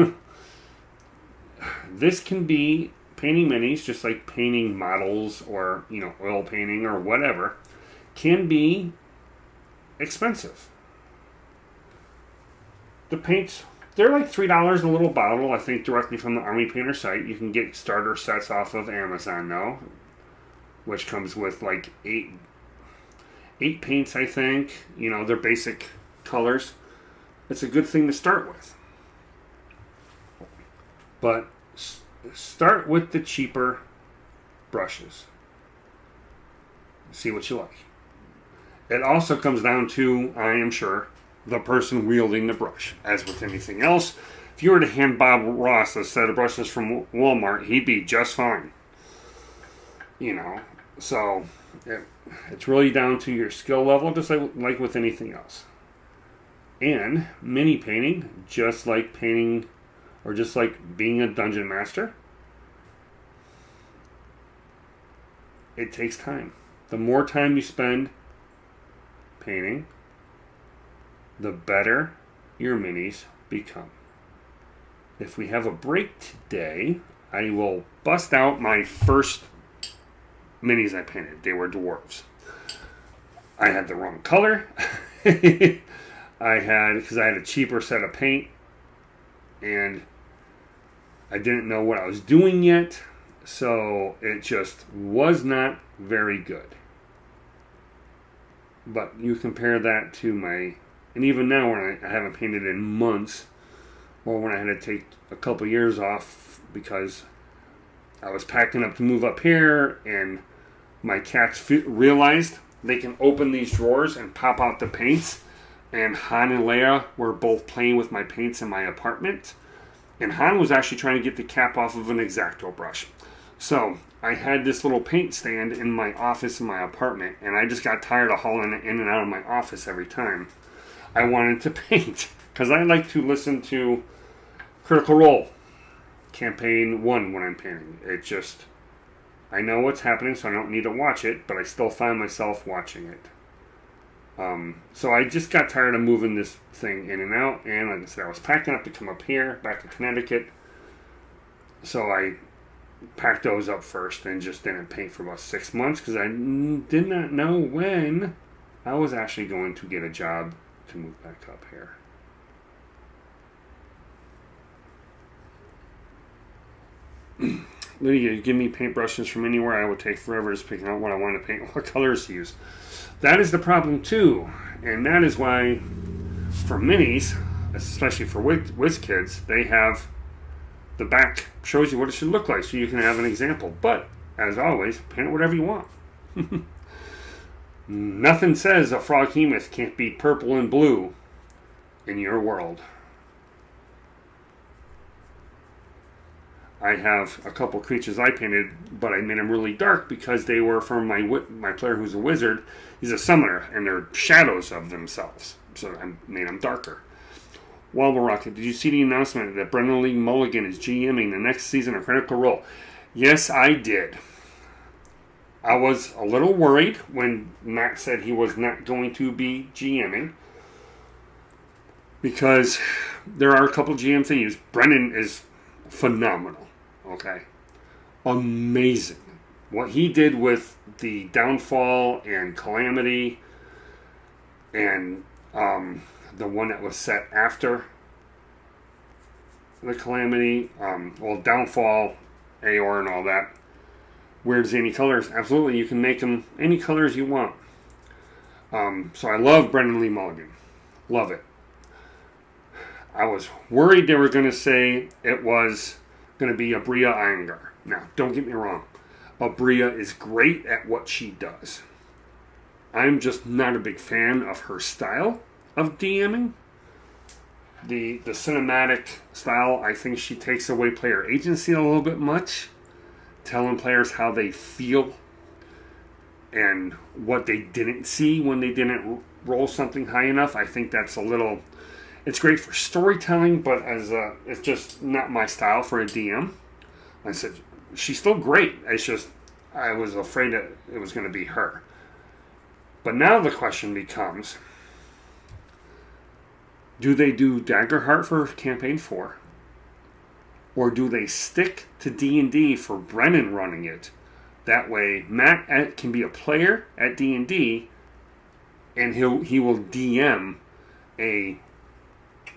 This can be painting minis, just like painting models or, oil painting or whatever, can be expensive. The paints, they're like $3 a little bottle, I think, directly from the Army Painter site. You can get starter sets off of Amazon now, which comes with like eight paints, I think. They're basic colors. It's a good thing to start with. But start with the cheaper brushes. See what you like. It also comes down to, I am sure, the person wielding the brush. As with anything else, if you were to hand Bob Ross a set of brushes from Walmart, he'd be just fine. So it's really down to your skill level, just like with anything else. And mini painting, just like painting, or just like being a dungeon master, it takes time. The more time you spend painting, the better your minis become. If we have a break today, I will bust out my first minis I painted. They were dwarves. I had the wrong color. Because I had a cheaper set of paint, and I didn't know what I was doing yet, so it just was not very good. But you compare that to and even now when I haven't painted in months, or when I had to take a couple years off because I was packing up to move up here, and my cats realized they can open these drawers and pop out the paints. And Han and Leia were both playing with my paints in my apartment. And Han was actually trying to get the cap off of an X-Acto brush. So I had this little paint stand in my office in my apartment, and I just got tired of hauling it in and out of my office every time I wanted to paint. Because I like to listen to Critical Role Campaign 1 when I'm painting. It just, I know what's happening, so I don't need to watch it, but I still find myself watching it. So I just got tired of moving this thing in and out, and like I said, I was packing up to come up here, back to Connecticut, So I packed those up first and just didn't paint for about 6 months because I did not know when I was actually going to get a job to move back up here. Lydia, you give me paintbrushes from anywhere, I would take forever just picking out what I want to paint, what colors to use. That is the problem too, and that is why for minis, especially for whiz kids, they have the back shows you what it should look like so you can have an example. But as always, paint whatever you want. Nothing says a froghemoth can't be purple and blue in your world. I have a couple creatures I painted, but I made them really dark because they were from my player who's a wizard. He's a summoner, and they're shadows of themselves. So I made them darker. Wobble Rocket, did you see the announcement that Brennan Mulligan is GMing the next season of Critical Role? Yes, I did. I was a little worried when Matt said he was not going to be GMing because there are a couple GMs they use. Brennan is phenomenal. Okay. Amazing. What he did with the Downfall and Calamity and the one that was set after the Calamity, Downfall, Aor and all that. Weird zany colors. Absolutely, you can make them any colors you want. So I love Brennan Lee Mulligan. Love it. I was worried they were going to say it was going to be Aabria Iyengar. Now, don't get me wrong. Aabria is great at what she does. I'm just not a big fan of her style of DMing. The cinematic style, I think she takes away player agency a little bit much. Telling players how they feel and what they didn't see when they didn't roll something high enough. I think that's a little... It's great for storytelling, but it's just not my style for a DM. I said, she's still great. It's just, I was afraid that it was going to be her. But now the question becomes, do they do Daggerheart for Campaign 4? Or do they stick to D&D for Brennan running it? That way, Matt can be a player at D&D, and he will DM a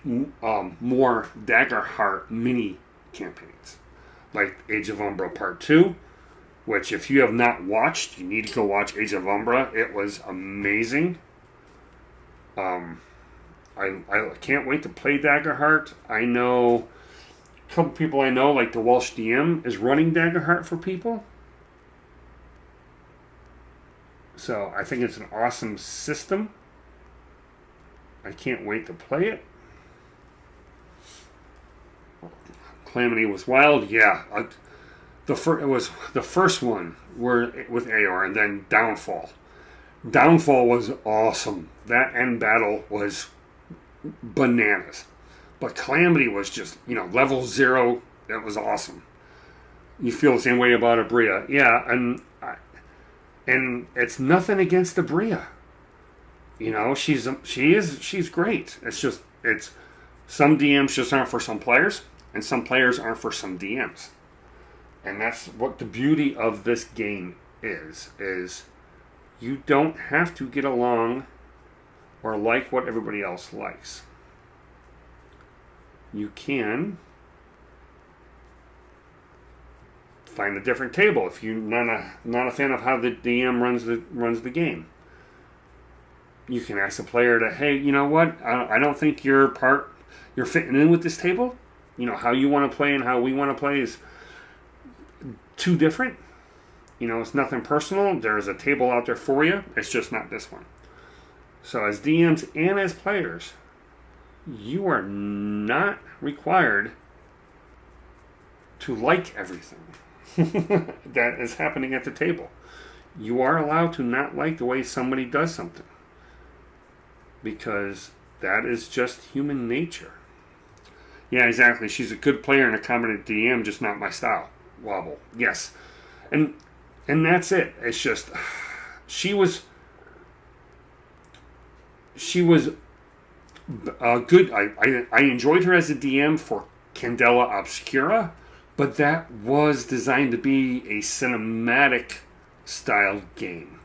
more Daggerheart mini campaigns, like Age of Umbra Part 2, which if you have not watched, you need to go watch Age of Umbra. It was amazing. I can't wait to play Daggerheart. I know a couple people I know, like the Welsh DM, is running Daggerheart for people. So I think it's an awesome system. I can't wait to play it. Calamity was wild, yeah. It was the first one with Aor, and then Downfall. Downfall was awesome. That end battle was bananas. But Calamity was just, level 0. That was awesome. You feel the same way about Aabria. Yeah, and it's nothing against Aabria. She's great. It's some DMs just aren't for some players, and some players aren't for some DMs. And that's what the beauty of this game is you don't have to get along or like what everybody else likes. You can find a different table if you're not a fan of how the DM runs the game. You can ask the player to, hey, you know what? I don't think you're fitting in with this table. How you want to play and how we want to play is too different. It's nothing personal. There's a table out there for you. It's just not this one. So as DMs and as players, you are not required to like everything that is happening at the table. You are allowed to not like the way somebody does something, because that is just human nature. Yeah, exactly. She's a good player and a competent DM, just not my style. Wobble. Yes. And that's it. It's just, she was good. I enjoyed her as a DM for Candela Obscura, But that was designed to be a cinematic style game,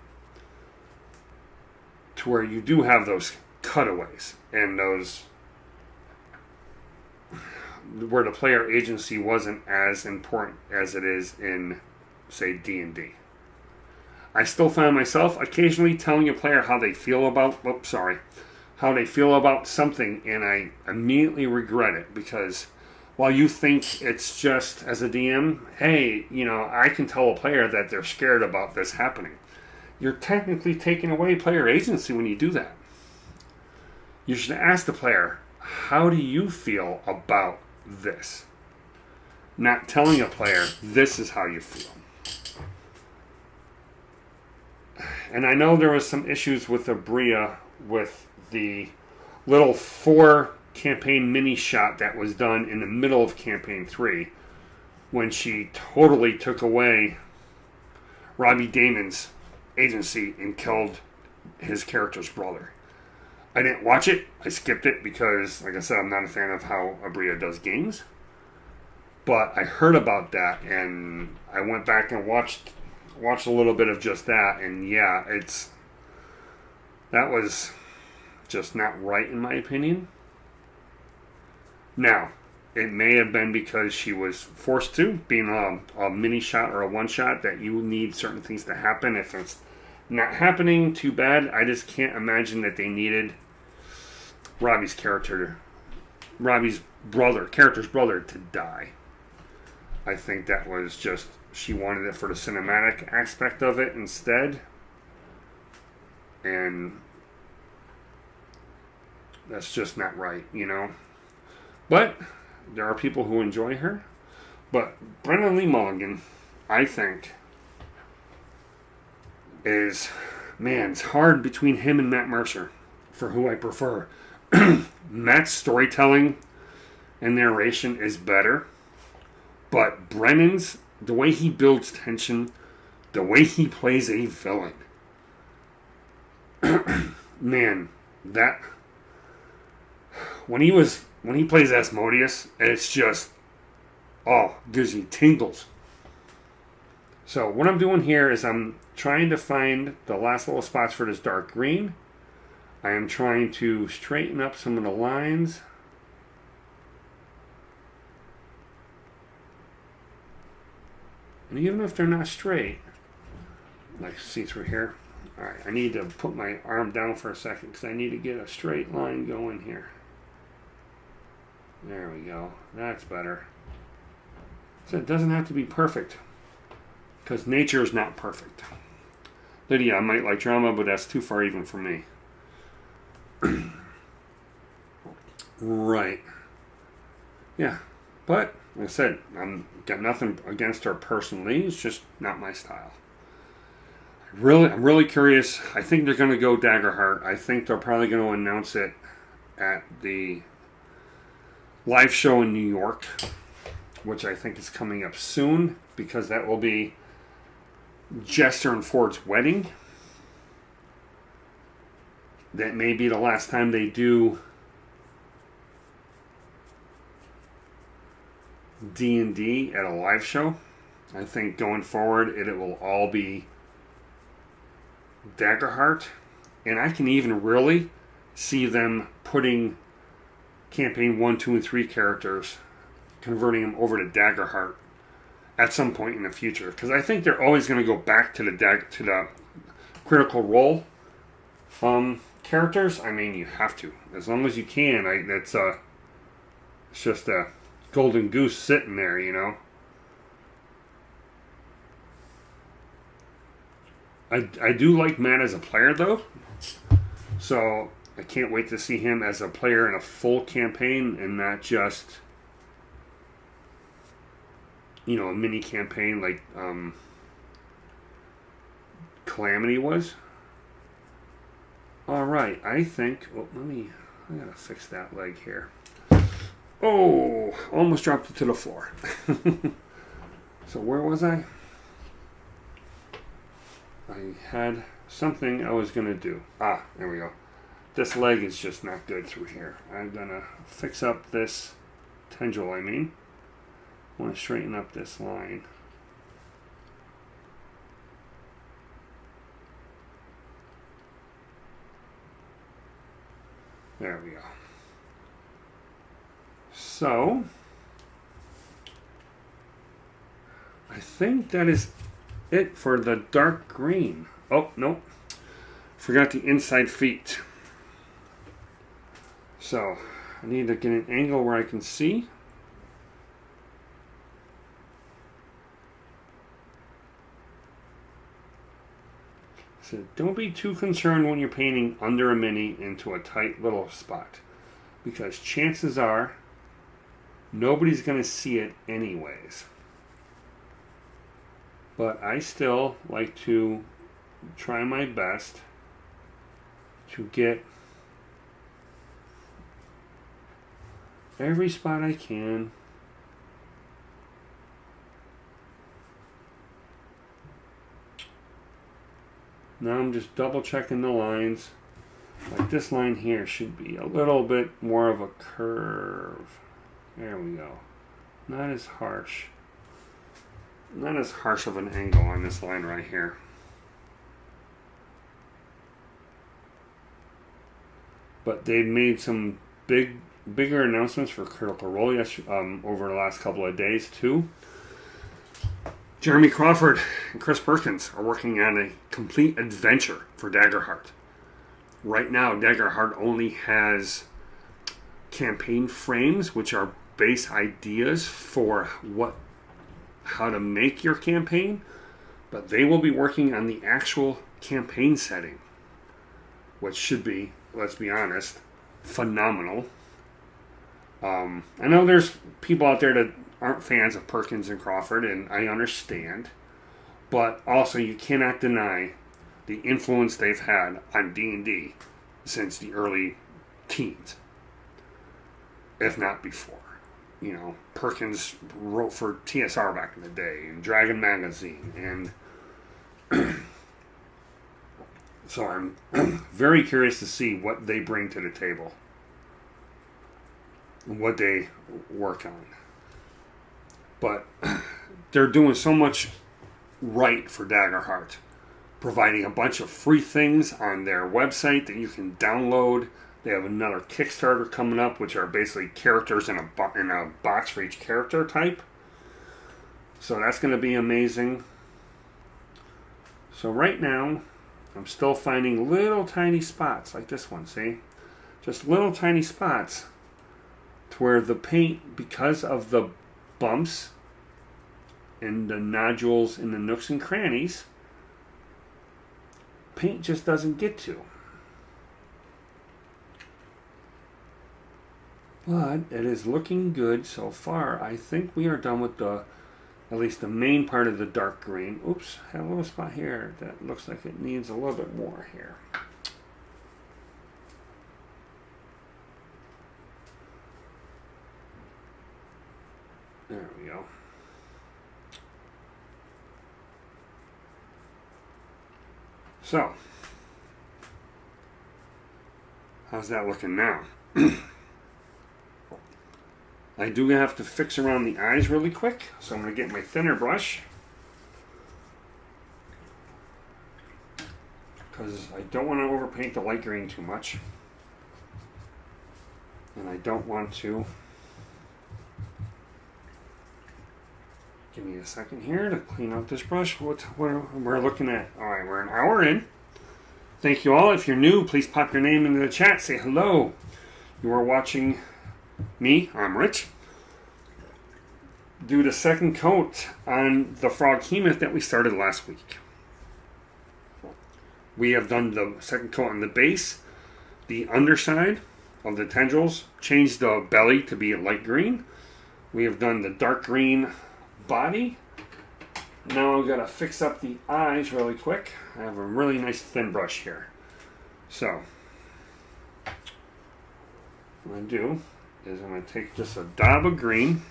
to where you do have those cutaways and those where the player agency wasn't as important as it is in, say, D&D. I still found myself occasionally telling a player how they feel about how they feel about something, and I immediately regret it, because while you think it's just, as a DM, hey, I can tell a player that they're scared about this happening. You're technically taking away player agency when you do that. You should ask the player, how do you feel about this? Not telling a player, this is how you feel. And I know there was some issues with Aabria with the little 4-campaign mini shot that was done in the middle of campaign 3, when she totally took away Robbie Damon's agency and killed his character's brother. I didn't watch it. I skipped it because, like I said, I'm not a fan of how Aabria does games. But I heard about that, and I went back and watched a little bit of just that, and yeah, that was just not right in my opinion. Now, it may have been because she was forced to, being a mini shot or a one shot, that you need certain things to happen. If it's not happening, too bad. I just can't imagine that they needed Robbie's character's brother to die. I think that was just, she wanted it for the cinematic aspect of it instead. And that's just not right, But there are people who enjoy her. But Brennan Lee Mulligan, I think, it's hard between him and Matt Mercer for who I prefer. Matt's storytelling and narration is better. But Brennan's, the way he builds tension, the way he plays a villain, that when he plays Asmodeus, it's just, gives you tingles. So what I'm doing here is I'm trying to find the last little spots for this dark green. I am trying to straighten up some of the lines. And even if they're not straight, like see through here. Alright, I need to put my arm down for a second because I need to get a straight line going here. There we go. That's better. So it doesn't have to be perfect, because nature is not perfect. Lydia, I might like drama, but that's too far even for me. Right. Yeah. But, like I said, I'm got nothing against her personally. It's just not my style. I'm really curious. I think they're going to go Daggerheart. I think they're probably going to announce it at the live show in New York, which I think is coming up soon, because that will be Jester and Ford's wedding. That may be the last time they do D&D at a live show. I think going forward it will all be Daggerheart, and I can even really see them putting campaign 1, 2, and 3 characters, converting them over to Daggerheart at some point in the future, because I think they're always going to go back to the Critical Role characters. I mean, you have to, as long as you can. It's just a golden goose sitting there, I do like Matt as a player, though, so I can't wait to see him as a player in a full campaign and not just, a mini campaign like Calamity was. Alright, I think, I gotta fix that leg here. Oh, almost dropped it to the floor. So where was I? I had something I was going to do. There we go. This leg is just not good through here. I'm going to fix up this tendril, I want to straighten up this line. There we go. So, I think that is it for the dark green. Oh, no. Forgot the inside feet. So, I need to get an angle where I can see. So don't be too concerned when you're painting under a mini into a tight little spot, because chances are nobody's going to see it anyways. But I still like to try my best to get every spot I can. Now I'm just double checking the lines. Like this line here should be a little bit more of a curve. There we go. Not as harsh. Not as harsh of an angle on this line right here. But they've made some bigger announcements for Critical Role over the last couple of days too. Jeremy Crawford and Chris Perkins are working on a complete adventure for Daggerheart. Right now, Daggerheart only has campaign frames, which are base ideas for how to make your campaign, but they will be working on the actual campaign setting, which should be, let's be honest, phenomenal. I know there's people out there that aren't fans of Perkins and Crawford, and I understand, but also you cannot deny the influence they've had on D&D since the early teens, if not before. You know, Perkins wrote for TSR back in the day, and Dragon Magazine, and so I'm very curious to see what they bring to the table, and what they work on. But they're doing so much right for Daggerheart, providing a bunch of free things on their website that you can download. They have another Kickstarter coming up, which are basically characters in a box for each character type. So that's going to be amazing. So right now, I'm still finding little tiny spots like this one, see? Just little tiny spots to where the paint, because of the bumps and the nodules in the nooks and crannies, paint just doesn't get to. But it is looking good so far. I think we are done with at least the main part of the dark green. Oops, had a little spot here that looks like it needs a little bit more here. There we go. So, how's that looking now? I do have to fix around the eyes really quick, so I'm going to get my thinner brush, because I don't want to overpaint the light green too much, and I don't want to. Give me a second here to clean out this brush. What we're looking at. All right, we're an hour in. Thank you all. If you're new, please pop your name into the chat. Say hello. You are watching me. I'm Rich. Do the second coat on the Froghemoth that we started last week. We have done the second coat on the base, the underside of the tendrils, changed the belly to be a light green. We have done the dark green body. Now I've got to fix up the eyes really quick. I have a really nice thin brush here. So, what I do is I'm going to take just a dab of green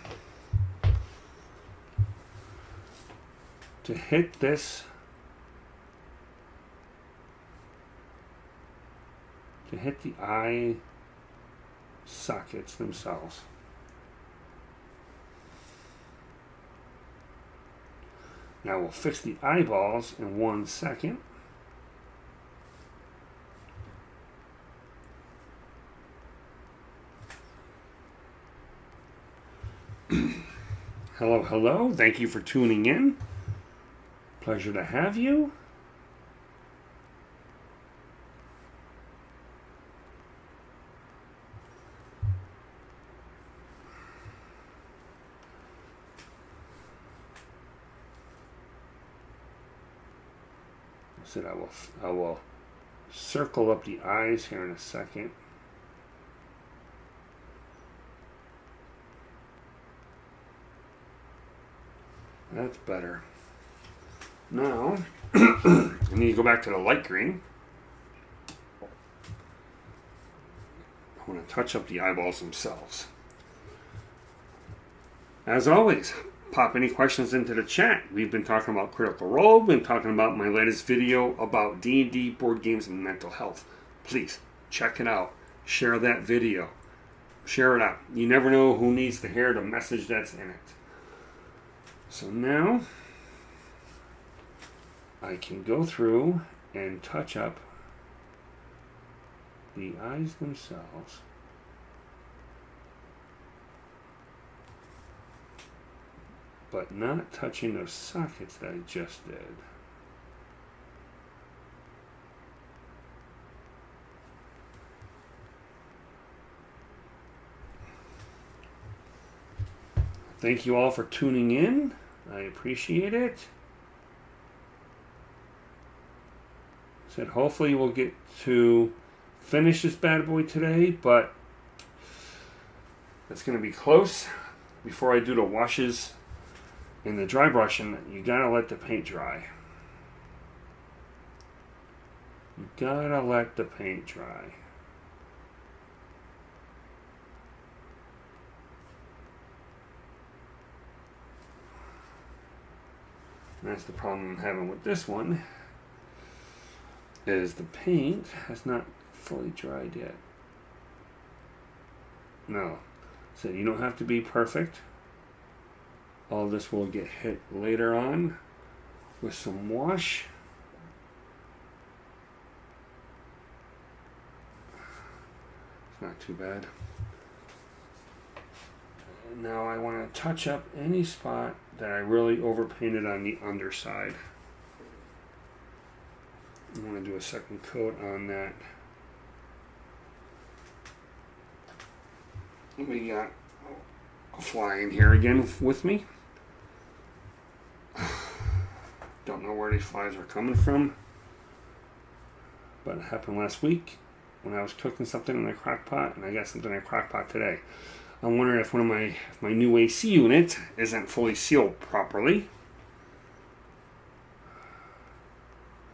to hit this, to hit the eye sockets themselves. Now we'll fix the eyeballs in 1 second. Hello, hello. Thank you for tuning in. Pleasure to have you. I will circle up the eyes here in a second. That's better. Now, I need to go back to the light green. I want to touch up the eyeballs themselves. As always, pop any questions into the chat. We've been talking about Critical Role. We've been talking about my latest video about D&D, board games, and mental health. Please, check it out. Share that video. Share it out. You never know who needs to hear the message that's in it. So now, I can go through and touch up the eyes themselves. But not touching those sockets that I just did. Thank you all for tuning in. I appreciate it. Said hopefully we'll get to finish this bad boy today, but it's going to be close. Before I do the washes and the dry brushing, you gotta let the paint dry. You gotta let the paint dry. And that's the problem I'm having with this one, is the paint has not fully dried yet. No. So you don't have to be perfect. All this will get hit later on with some wash. It's not too bad. Now I want to touch up any spot that I really overpainted on the underside. I want to do a second coat on that. We got a fly in here again with me. Don't know where these flies are coming from, but it happened last week when I was cooking something in the crock pot, and I got something in the crock pot today. I'm wondering if one of my new AC unit isn't fully sealed properly.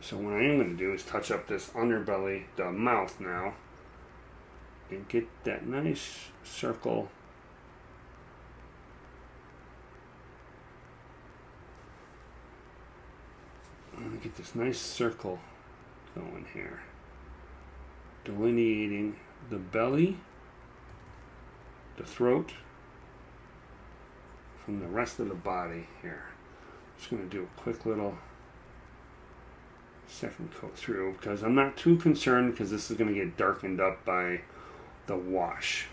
So what I am going to do is touch up this underbelly, the mouth now, and get that nice circle. I'm going to get this nice circle going here, delineating the belly, the throat, from the rest of the body here. Just going to do a quick little second coat through, because I'm not too concerned, because this is going to get darkened up by the wash.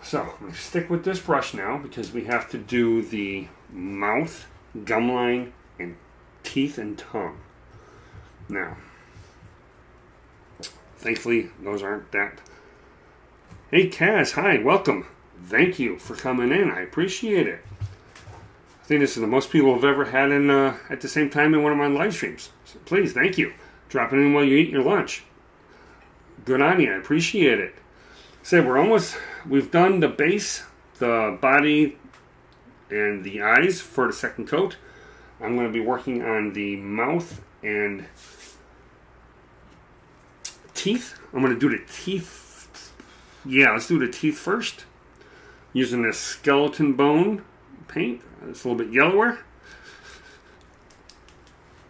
So I'm going to stick with this brush now, because we have to do the mouth, gum line, and teeth and tongue. Now, thankfully those aren't that. Hey Kaz, hi, welcome. Thank you for coming in. I appreciate it. I think this is the most people have ever had in at the same time in one of my live streams. So please, thank you. Dropping in while you eat your lunch. Good on you. I appreciate it. So we've done the base, the body, and the eyes for the second coat. I'm going to be working on the mouth and teeth. I'm going to do the teeth. Yeah, let's do the teeth first. Using this skeleton bone paint. It's a little bit yellower.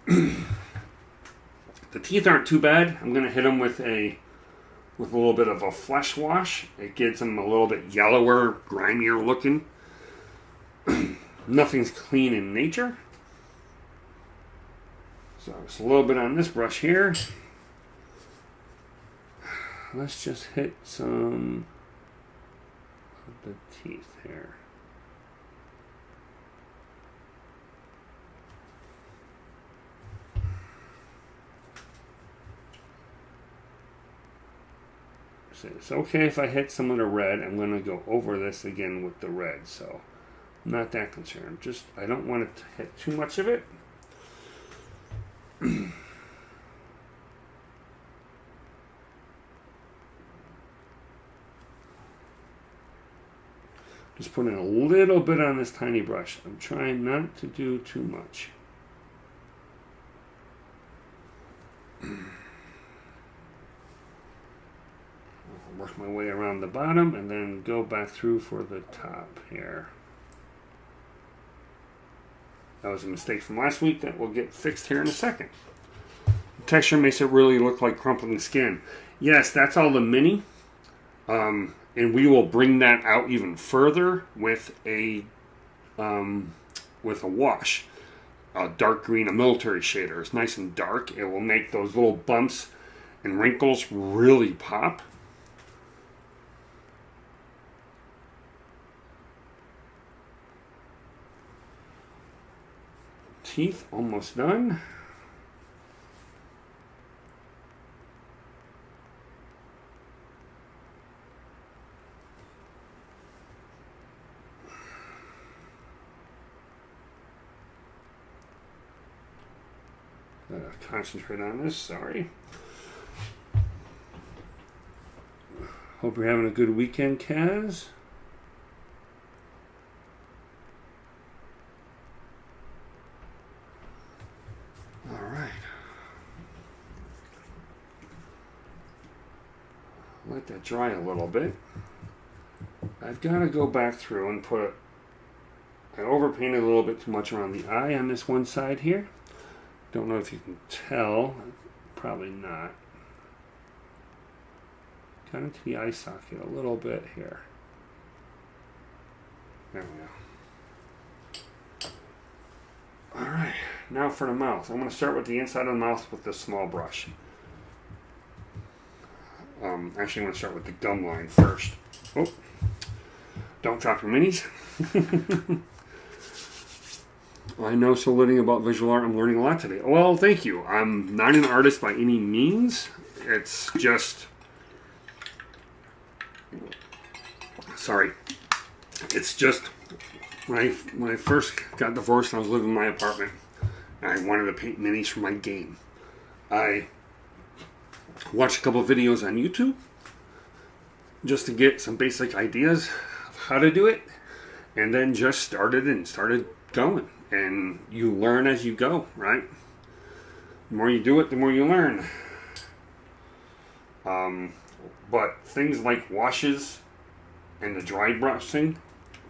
The teeth aren't too bad. I'm going to hit them with a little bit of a flesh wash. It gets them a little bit yellower, grimier looking. Nothing's clean in nature. So just a little bit on this brush here. Let's just hit some of the teeth here. So it's okay if I hit some of the red. I'm going to go over this again with the red, so I'm not that concerned. Just I don't want it to hit too much of it. Just putting a little bit on this tiny brush. I'm trying not to do too much. I'll work my way around the bottom and then go back through for the top here. That was a mistake from last week that will get fixed here in a second. The texture makes it really look like crumpling skin. Yes, that's all the mini. And we will bring that out even further with a wash. A dark green, a military shader. It's nice and dark. It will make those little bumps and wrinkles really pop. Teeth almost done. Concentrate on this, sorry. Hope you're having a good weekend, Kaz. All right. Let that dry a little bit. I've got to go back through and I overpainted a little bit too much around the eye on this one side here. Don't know if you can tell. Probably not. Got into the eye socket a little bit here. There we go. Alright, now for the mouth. I'm going to start with the inside of the mouth with this small brush. Actually, I'm going to start with the gum line first. Oh, don't drop your minis. I know so little about visual art. I'm learning a lot today. Well, thank you. I'm not an artist by any means. It's just... Sorry. It's just... When I first got divorced and I was living in my apartment, I wanted to paint minis for my game. I watched a couple of videos on YouTube just to get some basic ideas of how to do it. And then just started going. And you learn as you go, right? The more you do it, the more you learn. But things like washes and the dry brushing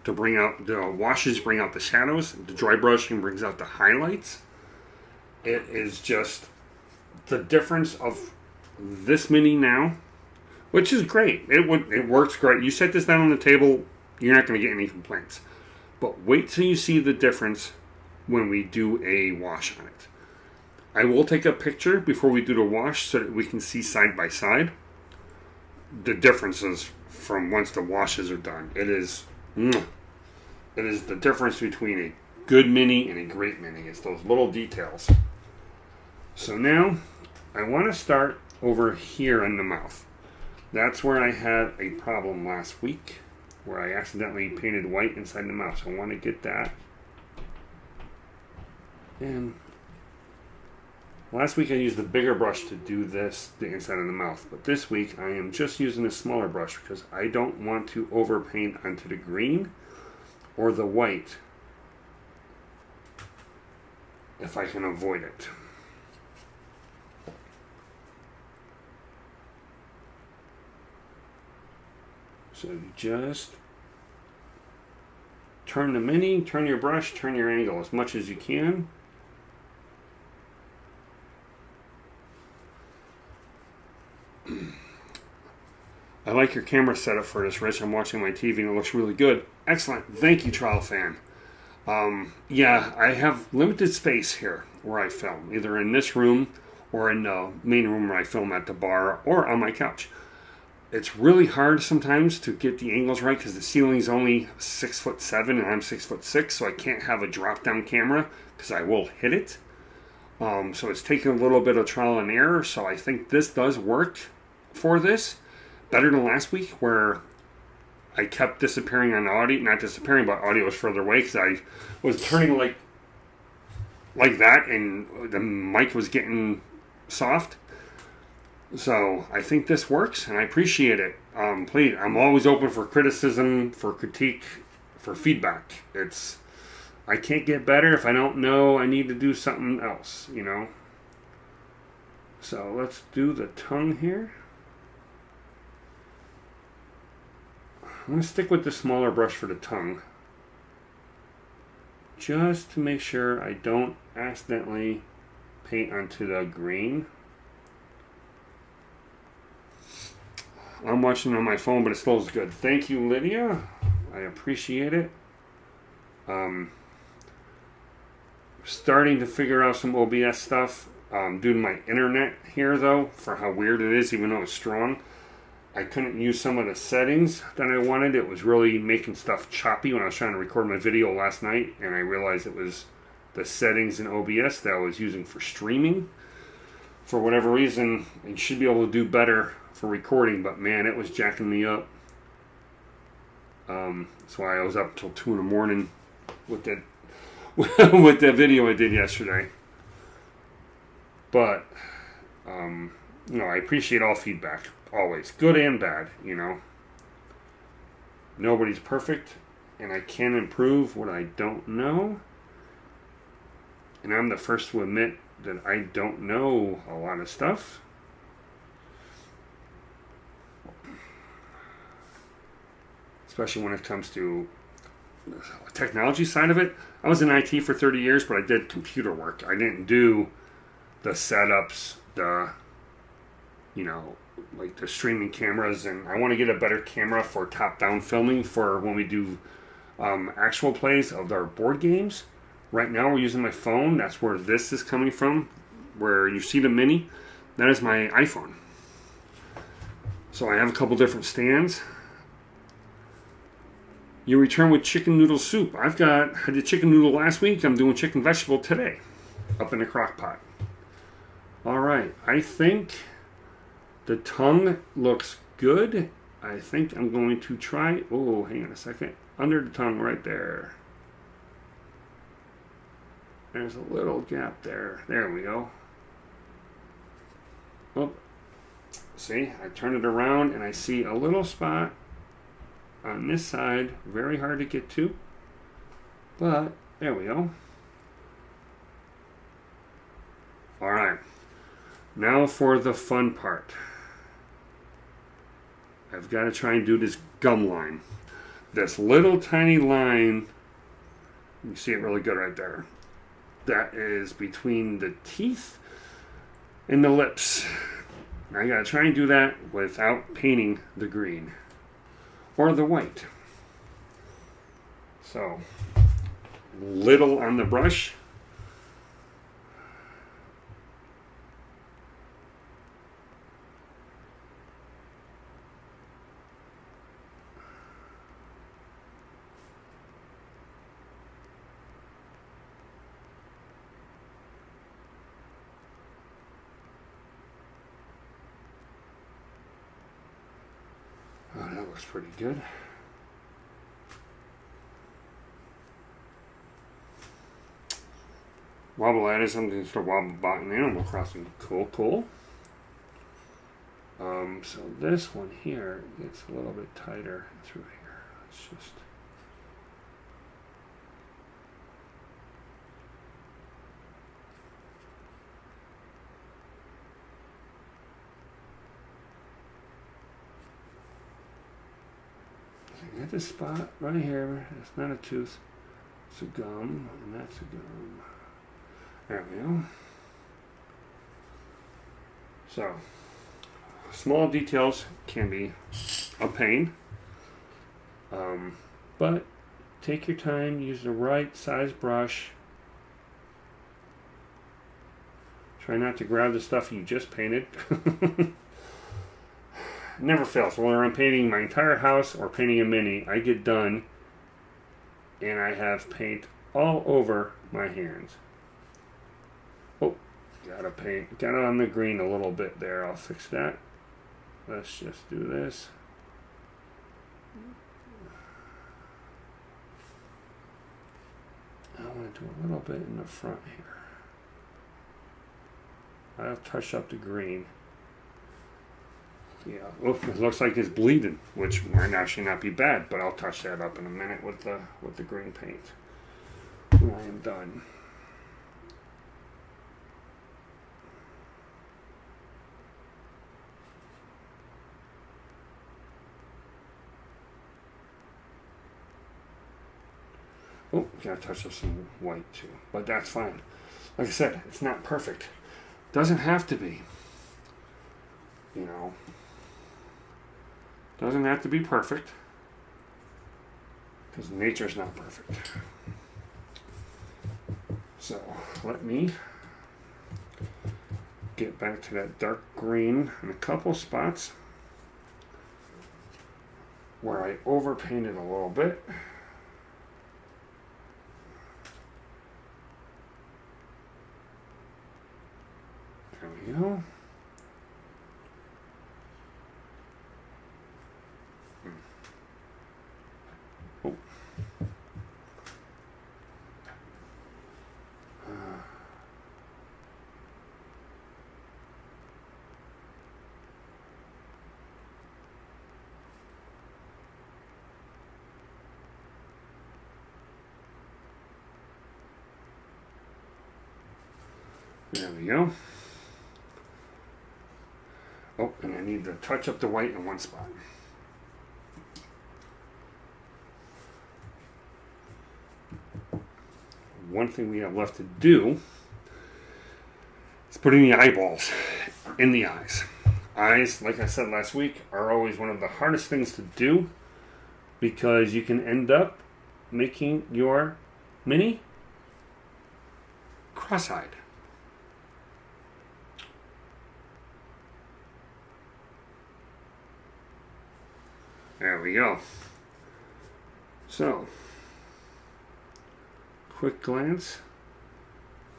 to bring out the washes, bring out the shadows. The dry brushing brings out the highlights. It is just the difference of this mini now, which is great. It works great. You set this down on the table, you're not going to get any complaints. But wait till you see the difference when we do a wash on it. I will take a picture before we do the wash so that we can see side by side the differences from once the washes are done. It is the difference between a good mini and a great mini. It's those little details. So now I want to start over here in the mouth. That's where I had a problem last week, where I accidentally painted white inside the mouth. So I want to get that. And last week I used the bigger brush to do this, the inside of the mouth. But this week I am just using a smaller brush because I don't want to overpaint onto the green or the white if I can avoid it. So you just turn the mini, turn your brush, turn your angle as much as you can. I like your camera setup for this, Rich. I'm watching my TV and it looks really good. Excellent. Thank you, Trial Fan. Yeah, I have limited space here where I film, either in this room or in the main room where I film at the bar or on my couch. It's really hard sometimes to get the angles right because the ceiling's only 6'7" and I'm 6'6", so I can't have a drop down camera because I will hit it. So it's taking a little bit of trial and error. So I think this does work for this better than last week where I kept disappearing on audio, not disappearing, but audio was further away because I was turning like that and the mic was getting soft. So I think this works and I appreciate it. Please, I'm always open for criticism, for critique, for feedback. I can't get better if I don't know I need to do something else, you know. So let's do the tongue here. I'm going to stick with the smaller brush for the tongue. Just to make sure I don't accidentally paint onto the green. I'm watching on my phone, but it still is good. Thank you, Lydia. I appreciate it. Starting to figure out some OBS stuff due to my internet here, though, for how weird it is, even though it's strong. I couldn't use some of the settings that I wanted. It was really making stuff choppy when I was trying to record my video last night, and I realized it was the settings in OBS that I was using for streaming. For whatever reason, it should be able to do better for recording, but man, it was jacking me up. That's why I was up till 2 in the morning with that with that video I did yesterday. But I appreciate all feedback, always, good and bad. Nobody's perfect, and I can improve what I don't know. And I'm the first to admit that I don't know a lot of stuff. Especially when it comes to the technology side of it. I was in IT for 30 years, but I did computer work. I didn't do the setups, like the streaming cameras, and I want to get a better camera for top-down filming for when we do actual plays of our board games. Right now we're using my phone. That's where this is coming from, where you see the mini. That is my iPhone. So I have a couple different stands. You return with chicken noodle soup. I did chicken noodle last week. I'm doing chicken vegetable today, up in the crock pot. All right, I think the tongue looks good. I think I'm going to try, hang on a second, under the tongue right there. There's a little gap there. There we go. Oh, see, I turn it around and I see a little spot on this side, very hard to get to, but there we go. All right, now for the fun part. I've got to try and do this gum line. This little tiny line, you see it really good right there. That is between the teeth and the lips. I got to try and do that without painting the green or the white. So, little on the brush. Oh, that looks pretty good. Wobble added something to wobble bot in Animal Crossing. Cool. So this one here gets a little bit tighter through here. Let's just... I got this spot right here. It's not a tooth. It's a gum, and that's a gum. There we go. So, small details can be a pain, but take your time, use the right size brush. Try not to grab the stuff you just painted. Never fails. Whether I'm painting my entire house or painting a mini, I get done and I have paint all over my hands. Oh, got it on the green a little bit there. I'll fix that. Let's just do this. I want to do a little bit in the front here. I'll touch up the green. Yeah, oh, it looks like it's bleeding, which might actually not be bad, but I'll touch that up in a minute with the green paint when I am done. Oh, gotta touch up some white too, but that's fine. Like I said, it's not perfect. Doesn't have to be. You know, doesn't have to be perfect because nature's not perfect. So let me get back to that dark green in a couple spots where I overpainted a little bit. There we go. Oh. There we go. Oh, and I need to touch up the white in one spot. One thing we have left to do is putting the eyeballs in the eyes. Eyes, like I said last week, are always one of the hardest things to do because you can end up making your mini cross-eyed. There we go. So, quick glance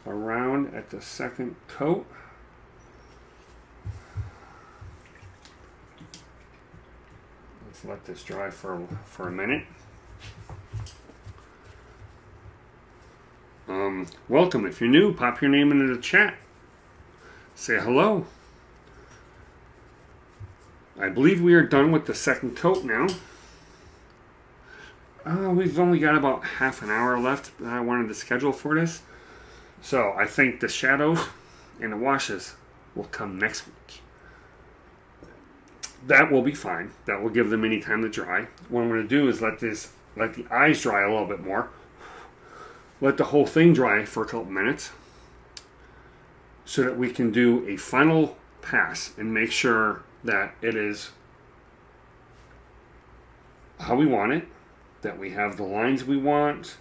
around at the second coat. Let's let this dry for a minute. Welcome. If you're new, pop your name into the chat. Say hello. I believe we are done with the second coat now. We've only got about half an hour left that I wanted to schedule for this. So I think the shadows and the washes will come next week. That will be fine. That will give them any time to dry. What I'm going to do is let the eyes dry a little bit more. Let the whole thing dry for a couple minutes so that we can do a final pass and make sure that it is how we want it, that we have the lines we want,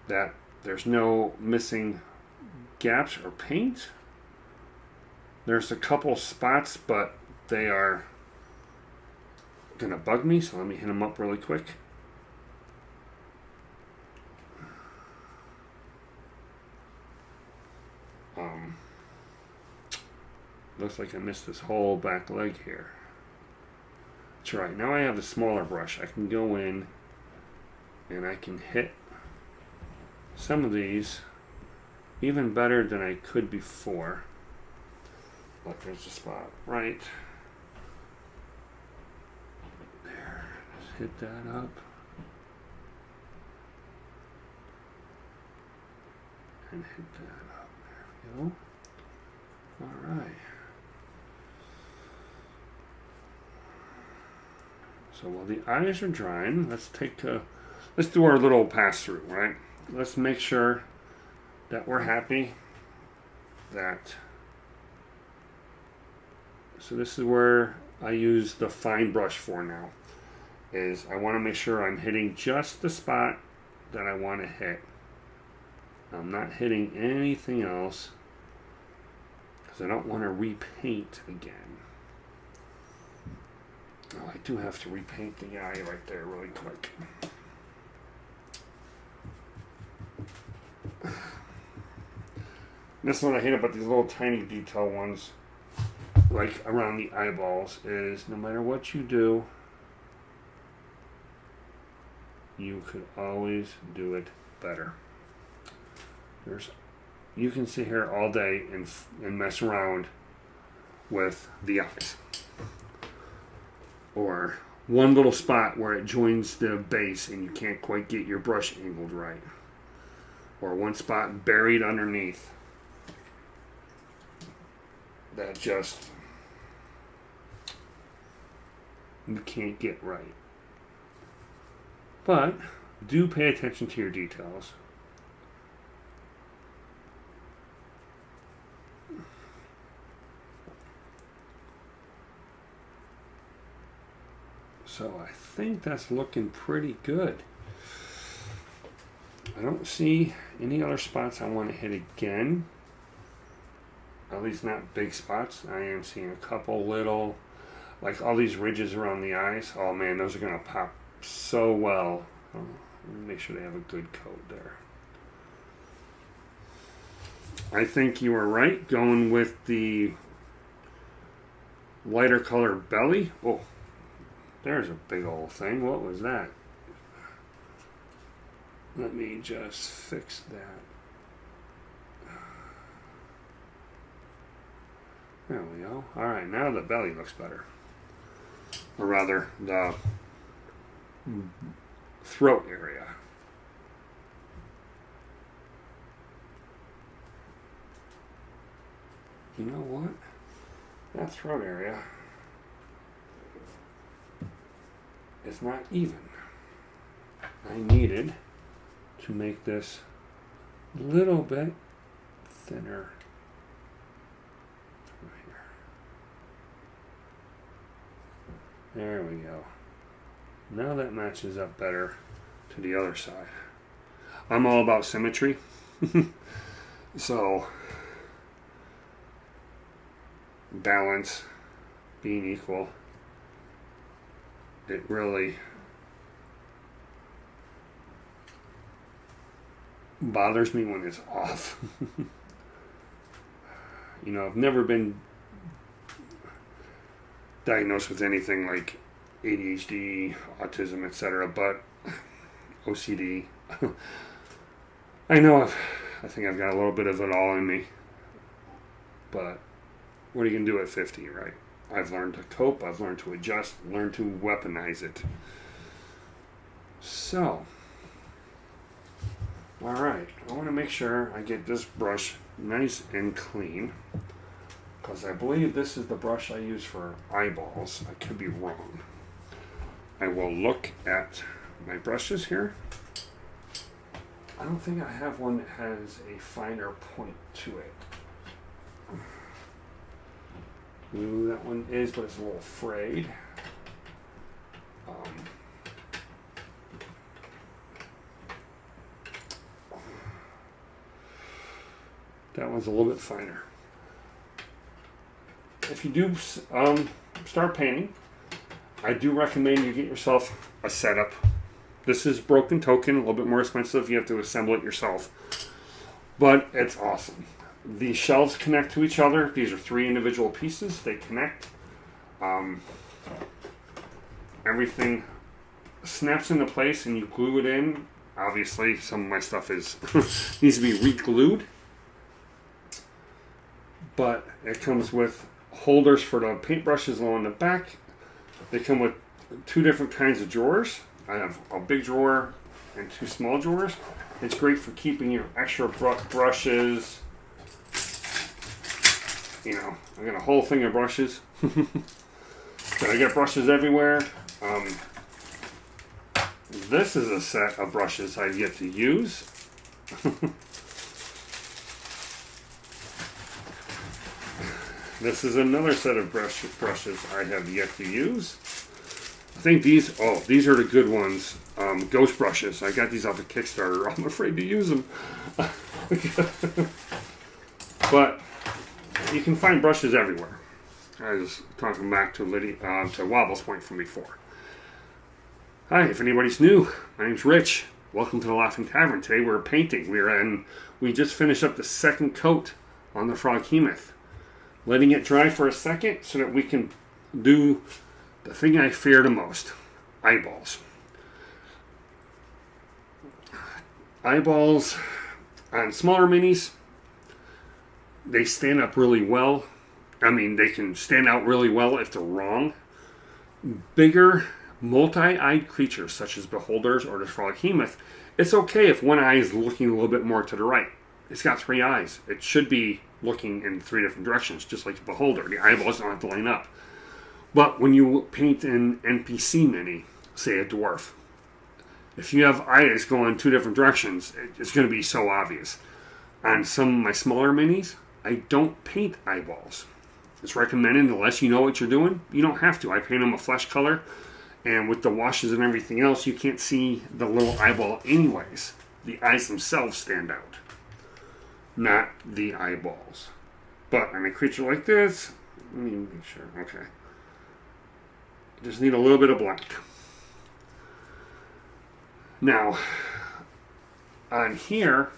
that there's no missing gaps or paint. There's a couple spots, but they are gonna bug me, so let me hit them up really quick. Looks like I missed this whole back leg here. That's right. Now I have a smaller brush. I can go in and I can hit some of these even better than I could before. Look, there's a spot right there. Just hit that up. And hit that up. There we go. All right. So while the eyes are drying, let's do our little pass through, right? Let's make sure that we're happy that. So this is where I use the fine brush for now. is I want to make sure I'm hitting just the spot that I want to hit. I'm not hitting anything else because I don't want to repaint again. Oh, I do have to repaint the eye right there really quick. That's what I hate about these little tiny detail ones, like around the eyeballs, is no matter what you do, you could always do it better. You can sit here all day and mess around with the eyes. Or one little spot where it joins the base and you can't quite get your brush angled right. Or one spot buried underneath that just you can't get right. But do pay attention to your details. So I think that's looking pretty good. I don't see any other spots I want to hit again. At least not big spots. I am seeing a couple little, like all these ridges around the eyes. Oh man, those are going to pop so well. Make sure they have a good coat there. I think you were right going with the lighter color belly. Oh, there's a big old thing. What was that? Let me just fix that. There we go. Alright, now the belly looks better. Or rather, the throat area. You know what? That throat area is not even. I needed to make this a little bit thinner right here. There we go. Now that matches up better to the other side. I'm all about symmetry. So balance, being equal, it really bothers me when it's off. You know, I've never been diagnosed with anything like ADHD, autism, etc., but OCD. I think I've got a little bit of it all in me. But what are you going to do at 50, right? I've learned to cope, I've learned to adjust, learned to weaponize it. So, alright, I want to make sure I get this brush nice and clean, because I believe this is the brush I use for eyeballs. I could be wrong. I will look at my brushes here. I don't think I have one that has a finer point to it. Ooh, that one is, but it's a little frayed. That one's a little bit finer. If you do start painting, I do recommend you get yourself a setup. This is broken token, a little bit more expensive. You have to assemble it yourself. But it's awesome. The shelves connect to each other. These are 3 individual pieces. They connect. Everything snaps into place and you glue it in. Obviously, some of my stuff is needs to be re-glued. But it comes with holders for the paintbrushes along the back. They come with 2 different kinds of drawers. I have a big drawer and 2 small drawers. It's great for keeping your extra brushes. You know, I got a whole thing of brushes. But I got brushes everywhere. This is a set of brushes I've yet to use. This is another set of brushes I have yet to use. I think these are the good ones. Ghost brushes. I got these off of Kickstarter. I'm afraid to use them. But you can find brushes everywhere. I was talking back to to Wobble's point from before. Hi, if anybody's new, my name's Rich. Welcome to the Laughing Tavern. Today we're painting. We just finished up the second coat on the Froghemoth. Letting it dry for a second so that we can do the thing I fear the most. Eyeballs. Eyeballs on smaller minis, they stand up really well. I mean, they can stand out really well if they're wrong. Bigger, multi-eyed creatures such as beholders or the Froghemoth, it's okay if one eye is looking a little bit more to the right. It's got 3 eyes. It should be looking in 3 different directions, just like the beholder. The eyeballs don't have to line up. But when you paint an NPC mini, say a dwarf, if you have eyes going 2 different directions, it's going to be so obvious. On some of my smaller minis, I don't paint eyeballs. It's recommended unless you know what you're doing. You don't have to. I paint them a flesh color, and with the washes and everything else, you can't see the little eyeball anyways. The eyes themselves stand out, not the eyeballs. But on a creature like this, let me make sure. Okay. Just need a little bit of black. Now, on here,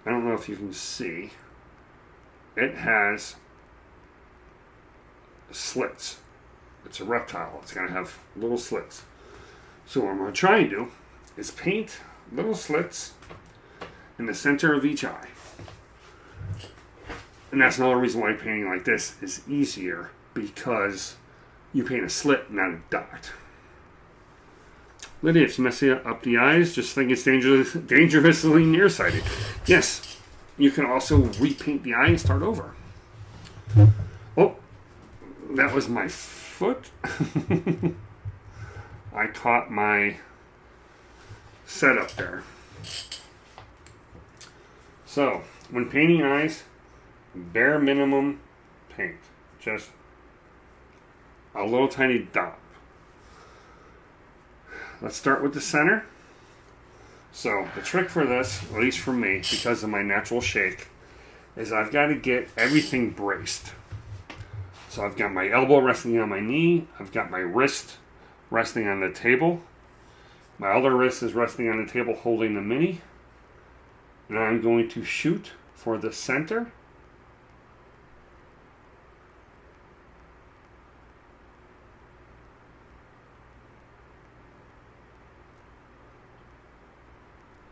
I don't know if you can see, it has slits. It's a reptile. It's going to have little slits. So what I'm going to try and do is paint little slits in the center of each eye. And that's another reason why painting like this is easier, because you paint a slit, not a dot. Lydia, if you mess up the eyes, just think it's dangerously nearsighted. Yes, you can also repaint the eye and start over. Oh, that was my foot. I caught my setup there. So, when painting eyes, bare minimum paint. Just a little tiny dot. Let's start with the center. So the trick for this, at least for me, because of my natural shake, is I've got to get everything braced. So I've got my elbow resting on my knee. I've got my wrist resting on the table. My other wrist is resting on the table holding the mini. And I'm going to shoot for the center.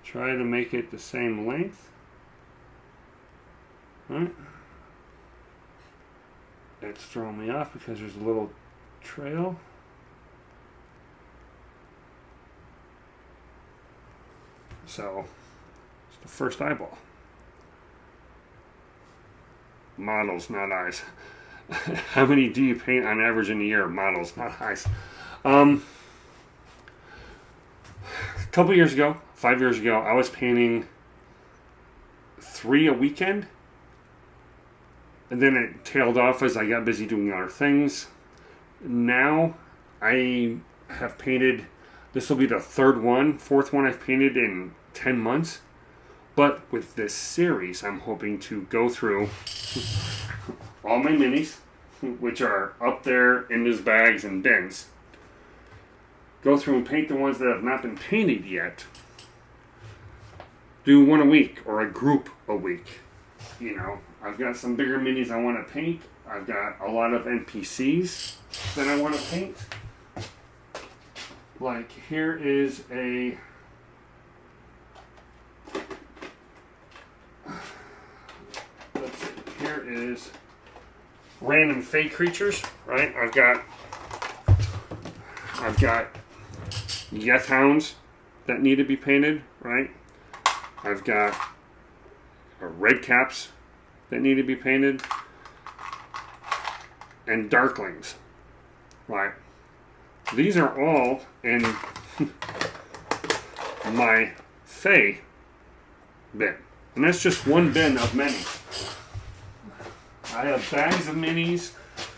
Try to make it the same length. Right. It's throwing me off because there's a little trail. So, it's the first eyeball. Models, not eyes. How many do you paint on average in a year? Models, not eyes. A couple years ago, 5 years ago, I was painting 3 a weekend. And then it tailed off as I got busy doing other things. Now, I have painted, this will be the 4th one I've painted in 10 months. But with this series, I'm hoping to go through all my minis, which are up there in these bags and bins. Go through and paint the ones that have not been painted yet. Do 1 a week or a group a week. You know, I've got some bigger minis I want to paint. I've got a lot of NPCs that I want to paint. Like here is a let's see, here is random fake creatures, right? I've got Yeth hounds that need to be painted, right? I've got red caps that need to be painted, and darklings, right? These are all in my Fae bin, and that's just one bin of many. I have bags of minis,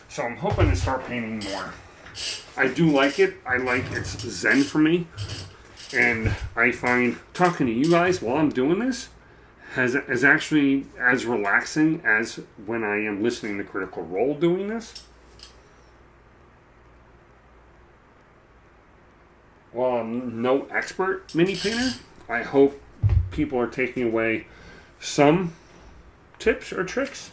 so I'm hoping to start painting more. I do like it. I like it's zen for me. And I find talking to you guys while I'm doing this is actually as relaxing as when I am listening to Critical Role doing this. While I'm no expert mini painter, I hope people are taking away some tips or tricks.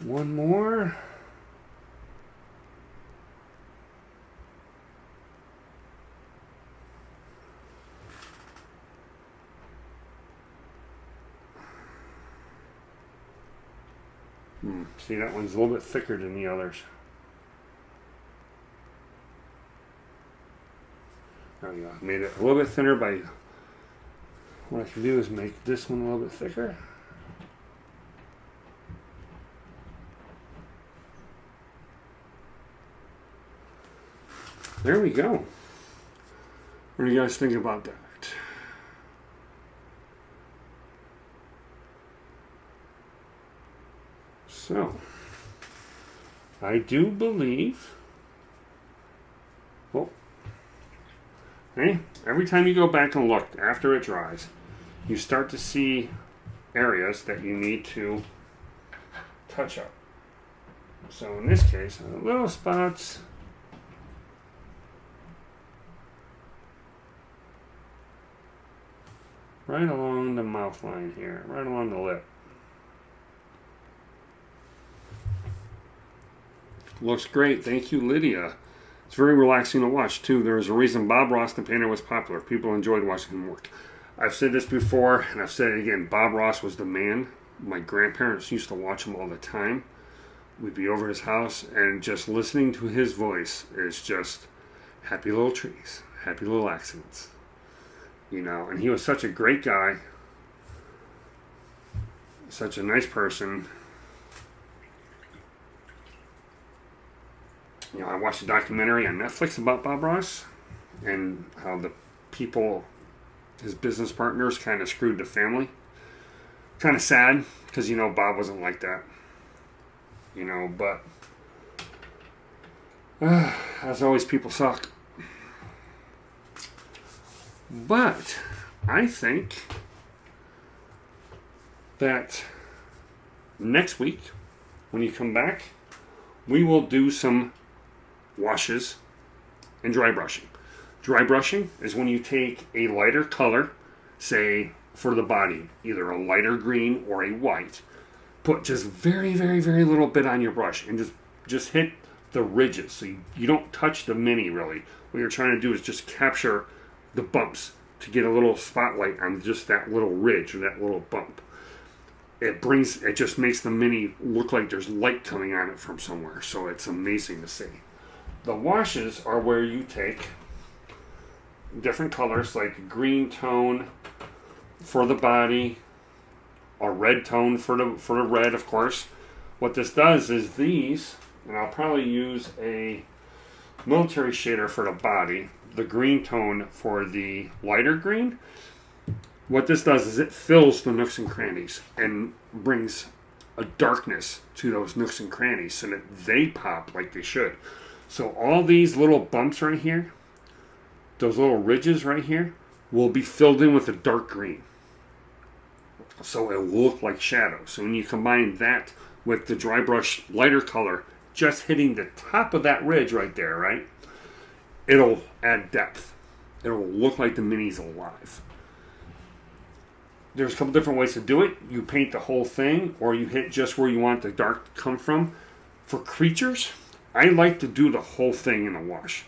One more. See, that one's a little bit thicker than the others. There we go. Made it a little bit thinner by... What I can do is make this one a little bit thicker. There we go. What do you guys think about that? So, I do believe, well, hey, every time you go back and look after it dries, you start to see areas that you need to touch up. So in this case, little spots. Right along the mouth line here, right along the lip. Looks great. Thank you, Lydia. It's very relaxing to watch, too. There's a reason Bob Ross, the painter, was popular. People enjoyed watching him work. I've said this before, and I've said it again. Bob Ross was the man. My grandparents used to watch him all the time. We'd be over at his house, and just listening to his voice is just happy little trees, happy little accents. You know, and he was such a great guy. Such a nice person. You know, I watched a documentary on Netflix about Bob Ross and how the people, his business partners, kind of screwed the family. Kind of sad, because, you know, Bob wasn't like that. You know, but as always, people suck. But I think that next week, when you come back, we will do some washes and dry brushing. Dry brushing is when you take a lighter color, say for the body, either a lighter green or a white, put just very, very, very little bit on your brush and just hit the ridges. So you don't touch the mini really. What you're trying to do is just capture the bumps to get a little spotlight on just that little ridge or that little bump. It just makes the mini look like there's light coming on it from somewhere. So it's amazing to see. The washes are where you take different colors, like green tone for the body, a red tone for the red, of course. What this does is these, and I'll probably use a military shader for the body, the green tone for the lighter green. What this does is it fills the nooks and crannies and brings a darkness to those nooks and crannies so that they pop like they should. So all these little bumps right here, those little ridges right here, will be filled in with a dark green. So it will look like shadow. So when you combine that with the dry brush lighter color, just hitting the top of that ridge right there, right? It'll add depth. It'll look like the mini's alive. There's a couple different ways to do it. You paint the whole thing, or you hit just where you want the dark to come from. For creatures, I like to do the whole thing in a wash.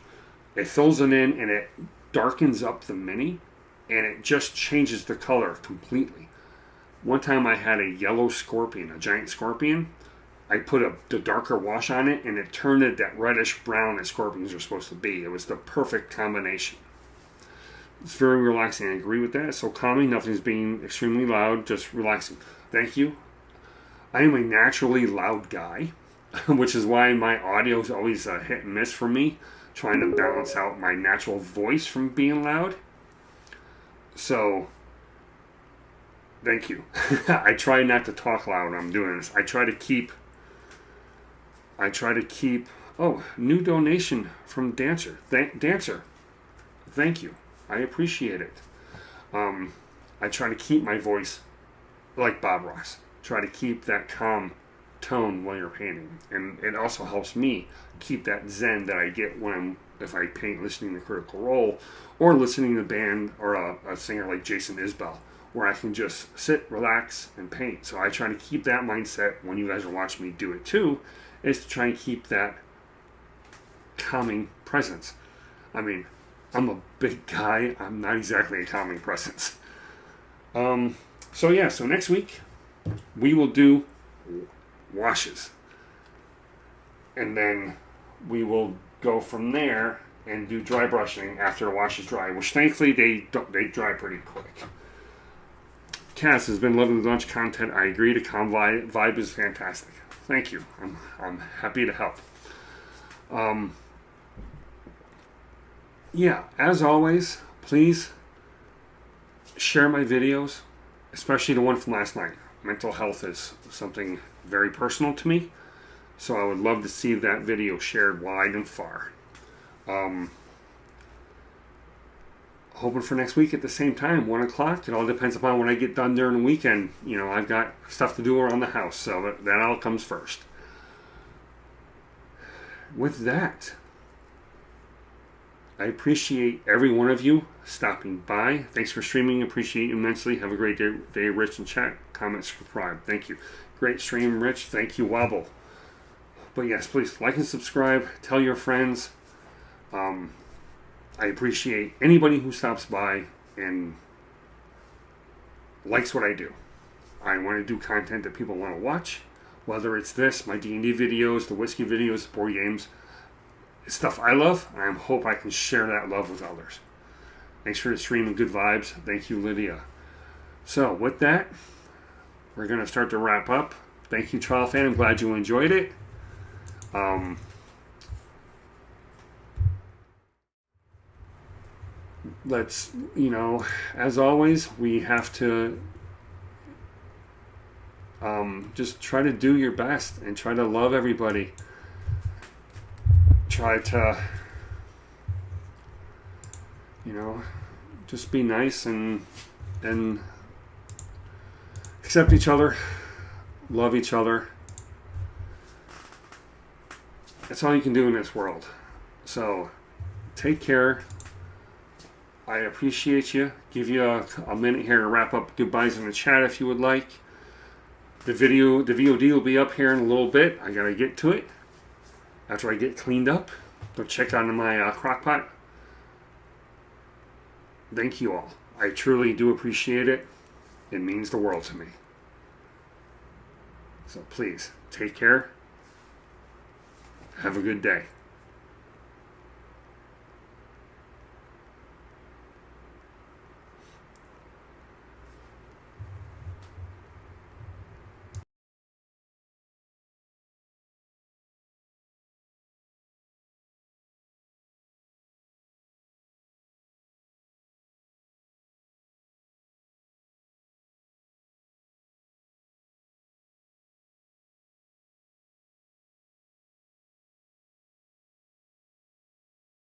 It fills it in and it darkens up the mini, and it just changes the color completely. One time I had a yellow scorpion, a giant scorpion. I put the darker wash on it, and it turned it that reddish brown that scorpions are supposed to be. It was the perfect combination. It's very relaxing. I agree with that. It's so calming. Nothing's being extremely loud. Just relaxing. Thank you. I am a naturally loud guy, which is why my audio is always a hit and miss for me, trying to balance out my natural voice from being loud. So, thank you. I try not to talk loud when I'm doing this. I try to keep, oh, new donation from Dancer. Dancer, thank you. I appreciate it. I try to keep my voice like Bob Ross. Try to keep that calm tone while you're painting. And it also helps me keep that zen that I get if I paint listening to Critical Role or listening to a band or a singer like Jason Isbell, where I can just sit, relax, and paint. So I try to keep that mindset when you guys are watching me do it too, is to try and keep that calming presence. I mean, I'm a big guy. I'm not exactly a calming presence. So next week we will do washes. And then we will go from there and do dry brushing after the wash is dry, which thankfully they dry pretty quick. Cass has been loving the lunch content. I agree. The calm vibe is fantastic. Thank you. I'm happy to help. As always, please share my videos, especially the one from last night. Mental health is something very personal to me, so I would love to see that video shared wide and far. Hoping for next week at the same time, 1 o'clock. It all depends upon when I get done during the weekend. You know, I've got stuff to do around the house, so that all comes first. With that, I appreciate every one of you stopping by. Thanks for streaming. Appreciate you immensely. Have a great day, Rich, in chat. Comment, subscribe. Thank you. Great stream, Rich. Thank you, Wobble. But yes, please like and subscribe. Tell your friends. I appreciate anybody who stops by and likes what I do. I want to do content that people want to watch. Whether it's this, my D&D videos, the whiskey videos, the board games. It's stuff I love, and I hope I can share that love with others. Thanks for the stream and good vibes. Thank you, Lydia. So, with that, we're going to start to wrap up. Thank you, Trial Fan. I'm glad you enjoyed it. Let's, as always, we have to just try to do your best and try to love everybody. Try to, just be nice and accept each other, love each other. That's all you can do in this world. So, take care. I appreciate you. Give you a minute here to wrap up goodbyes in the chat if you would like. The VOD will be up here in a little bit. I gotta get to it. After I get cleaned up, go check on my crock pot. Thank you all. I truly do appreciate it. It means the world to me. So please, take care. Have a good day.